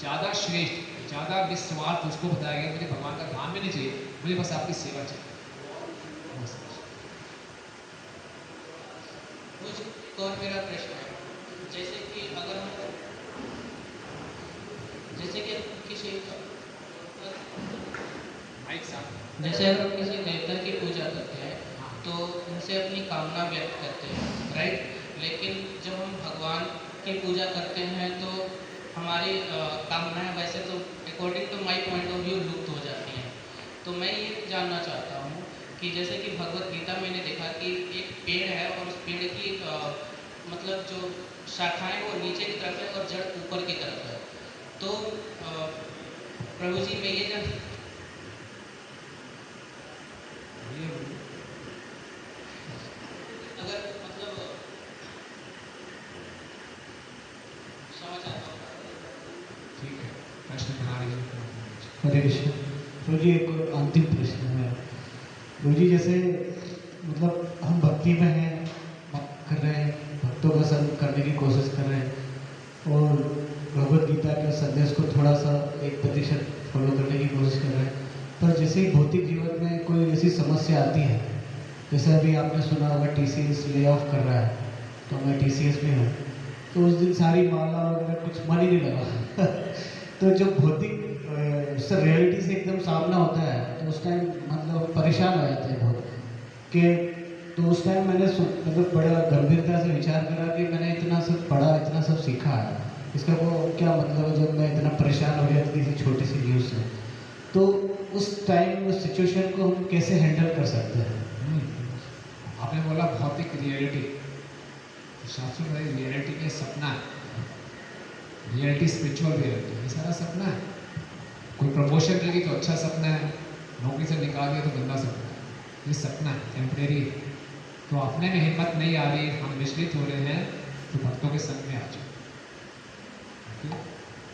ज़्यादा श्रेष्ठ, ज़्यादा निस्वार्थ उसको बताया गया मुझे भगवान का धाम भी नहीं चाहिए, मुझे बस आपकी सेवा चाहिए। और मेरा प्रश्न है, जैसे कि अगर हम जैसे कि किसी जैसे अगर हम किसी देवता की पूजा करते हैं तो उनसे अपनी कामना व्यक्त करते हैं, राइट? लेकिन जब हम भगवान की पूजा करते हैं तो हमारी कामनाएं वैसे तो according to my point of view लुप्त हो जाती हैं। तो मैं ये जानना चाहता हूँ कि जैसे कि भगवत गीता मैंने देखा कि एक पेड़ है और उस पेड़ की मतलब जो शाखाएं वो नीचे की तरफ है और जड़ ऊपर की तरफ है। तो प्रभु जी मैं ये जान अगर मतलब समझ आता हूँ। ठीक है, प्रश्न बना लीजिए। हरे कृष्ण प्रभु जी, एक अंतिम प्रश्न है प्रभु जी। जैसे मतलब हम भक्ति में हैं, कर रहे हैं, भक्तों का संग करने की कोशिश कर रहे हैं और भगवत गीता के संदेश को थोड़ा सा 1% फॉलो करने की कोशिश कर रहे हैं, पर जैसे भौतिक जीवन में कोई ऐसी समस्या आती है, जैसे अभी आपने सुना होगा TCS ले ऑफ कर रहा है, तो मैं TCS में हूँ, तो उस दिन सारी माला वगैरह कुछ मन ही नहीं लगा तो जो भौतिक उससे रियलिटी से एकदम सामना होता है तो उस टाइम मतलब परेशान हो जाते हैं बहुत कि तो उस टाइम मैंने मतलब बड़ा गंभीरता से विचार करा कि मैंने इतना सब पढ़ा, इतना सब सीखा है, इसका वो क्या मतलब है जब मैं इतना परेशान हो गया किसी छोटी सी न्यूज़ से। तो उस टाइम उस सिचुएशन को हम कैसे हैंडल कर सकते हैं? आपने बोला भौतिक रियलिटी, शास्त्रों में रियलिटी में सपना है, रियलिटी स्पिरिचुअल रियलिटी, ये सारा सपना है। कोई प्रमोशन मिलेगी तो अच्छा सपना है, नौकरी से निकाल दिया तो गंदा सपना है, ये सपना है, टेम्परेरी है। तो अपने में हिम्मत नहीं आ रही, हम विचलित हो रहे हैं, तो भक्तों के संग में आ जाओ।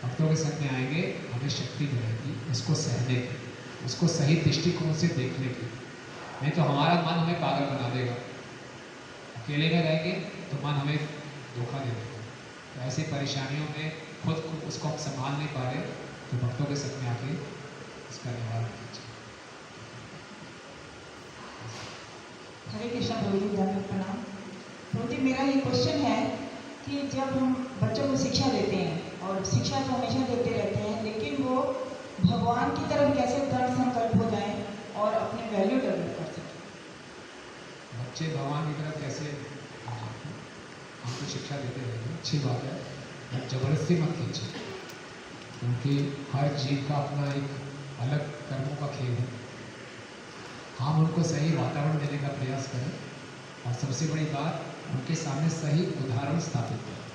भक्तों के संग में आएंगे, हमें शक्ति मिलेगी उसको सहने की, उसको सही दृष्टिकोण से देखने की। नहीं तो हमारा मन हमें पागल बना देगा, अकेले में रहेंगे तो मन हमें धोखा दे देगा। तो ऐसी परेशानियों में खुद को उसको हम संभाल नहीं पा रहे, तो भक्तों के संग में आके इसका निवारण कीजिए। हरे कृष्णा प्रभु जी, दंडवत प्रणाम। प्रभु जी, मेरा ये क्वेश्चन है कि जब हम बच्चों को शिक्षा देते हैं और शिक्षा तो हमेशा देते रहते हैं, लेकिन वो भगवान की तरफ कैसे दृढ़ संकल्प हो जाएं और अपने वैल्यू डेवलप कर सकें? बच्चे भगवान की तरफ कैसे, हमको शिक्षा देते रहेंगे, अच्छी बात है, बट जबरदस्ती मत कीजिए, क्योंकि हर जीव का अपना एक अलग कर्मों का खेल है। हम उनको सही वातावरण देने का प्रयास करें और सबसे बड़ी बात, उनके सामने सही उदाहरण स्थापित करें।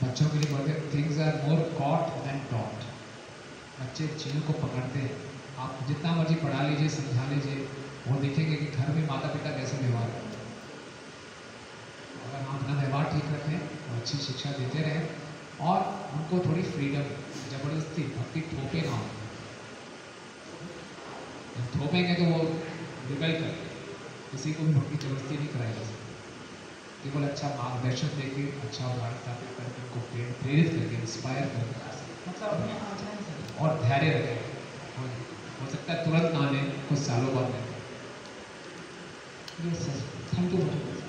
बच्चों के लिए बोलते हैं things are more caught than taught. बच्चे चीज़ों को पकड़ते हैं, आप जितना मर्जी पढ़ा लीजिए, समझा लीजिए, वो देखेंगे कि घर में माता पिता कैसे व्यवहार करते हैं। अगर हम अपना व्यवहार ठीक रखें और अच्छी शिक्षा देते रहें और उनको थोड़ी फ्रीडम, जबरदस्ती भक्ति थोपे ना हो, थोपेंगे तो वो रिबेल करते, किसी को भी भक्ति जबरदस्ती नहीं कराई जा सकती। केवल अच्छा मार्गदर्शन देके, अच्छा उदाहरण स्थापित करके, उनको प्रेरित करके, इंस्पायर करके कर सकते, मतलब अपने आचरण से। और धैर्य रखें। हो सकता है तुरंत ना लें, कुछ सालों बाद लें। Yes sir, thank you very much.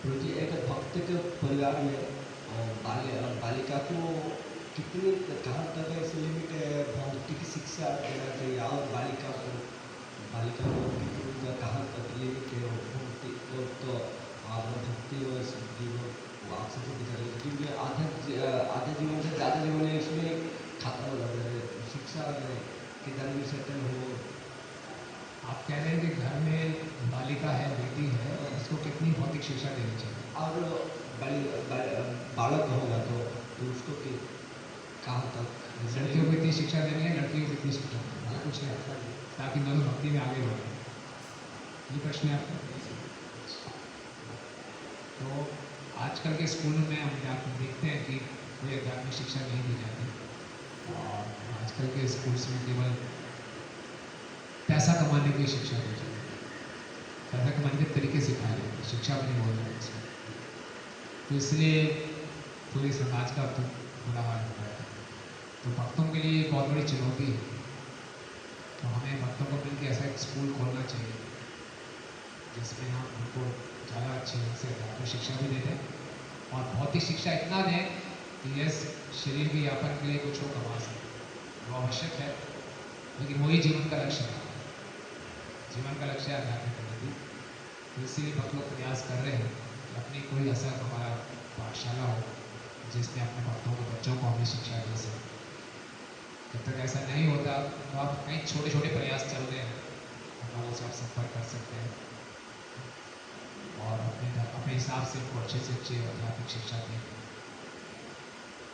प्रभु जी, एक भक्त के परिवार में बालिका को कितनी कहाँ तक ऐसे लिमिट भक्ति की शिक्षा देना चाहिए और बालिका को कितनी कहाँ तक लिमिट है भक्ति को, तो आप भक्ति और शुद्धि को आपसे जो करें, क्योंकि आधे जीवन से ज़्यादा जीवन है इसमें खत्म हो जाता है शिक्षा कि धर्म में सेटल हो। आप कह रहे हैं कि घर में बालिका है, बेटी है, उसको कितनी भौतिक शिक्षा देनी चाहिए? और बालक होगा तो उसको कि कहाँ तक लड़कियों को इतनी शिक्षा देनी है, लड़कियों को इतनी शिक्षा देनी है, कुछ नहीं, ताकि दोनों भक्ति में आगे बढ़े। ये प्रश्न है आपका। तो आजकल के स्कूलों में हम देखते हैं कि कोई आध्यात्मिक शिक्षा नहीं दी जाती और आजकल के स्कूल्स में केवल पैसा कमाने की शिक्षा दी जाती है, पैसा कमाने के तरीके सिखाए जाते हैं, शिक्षा भी नहीं बोल रहे इसमें। तो इसलिए पूरे समाज का तो बुरा हाल हो रहा है। तो भक्तों के लिए बहुत बड़ी चुनौती है। तो हमें भक्तों को मिलकर ऐसा एक स्कूल खोलना चाहिए जिसमें हम उनको ज़्यादा अच्छी से आध्यात्मिक शिक्षा भी दे दें और भौतिक शिक्षा इतना दें कि यस, शरीर के यापन के लिए कुछ वो कमा सकें, वो आवश्यक है, लेकिन वही जीवन का लक्ष्य है। जीवन का लक्ष्य है आध्यात्मिक प्रगति। तो इसीलिए भक्त लोग प्रयास कर रहे हैं कि अपनी कोई ऐसा हमारा पाठशाला हो जिसमें अपने भक्तों को, बच्चों को हमें शिक्षा दे सकें। जब तक ऐसा नहीं होता तो आप कई छोटे छोटे प्रयास चल रहे हैं, हम लोगों से आप संपर्क कर सकते हैं और अपने हिसाब से उनको अच्छे से अच्छी आध्यात्मिक शिक्षा दें।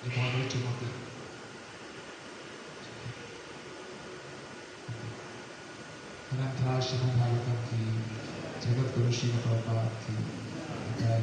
ये बहुत बड़ी चुनौती है। ग्रंथा श्रीमद् भागवतम की, जगत गुरु श्रीमद् प्रभुपाद की जय।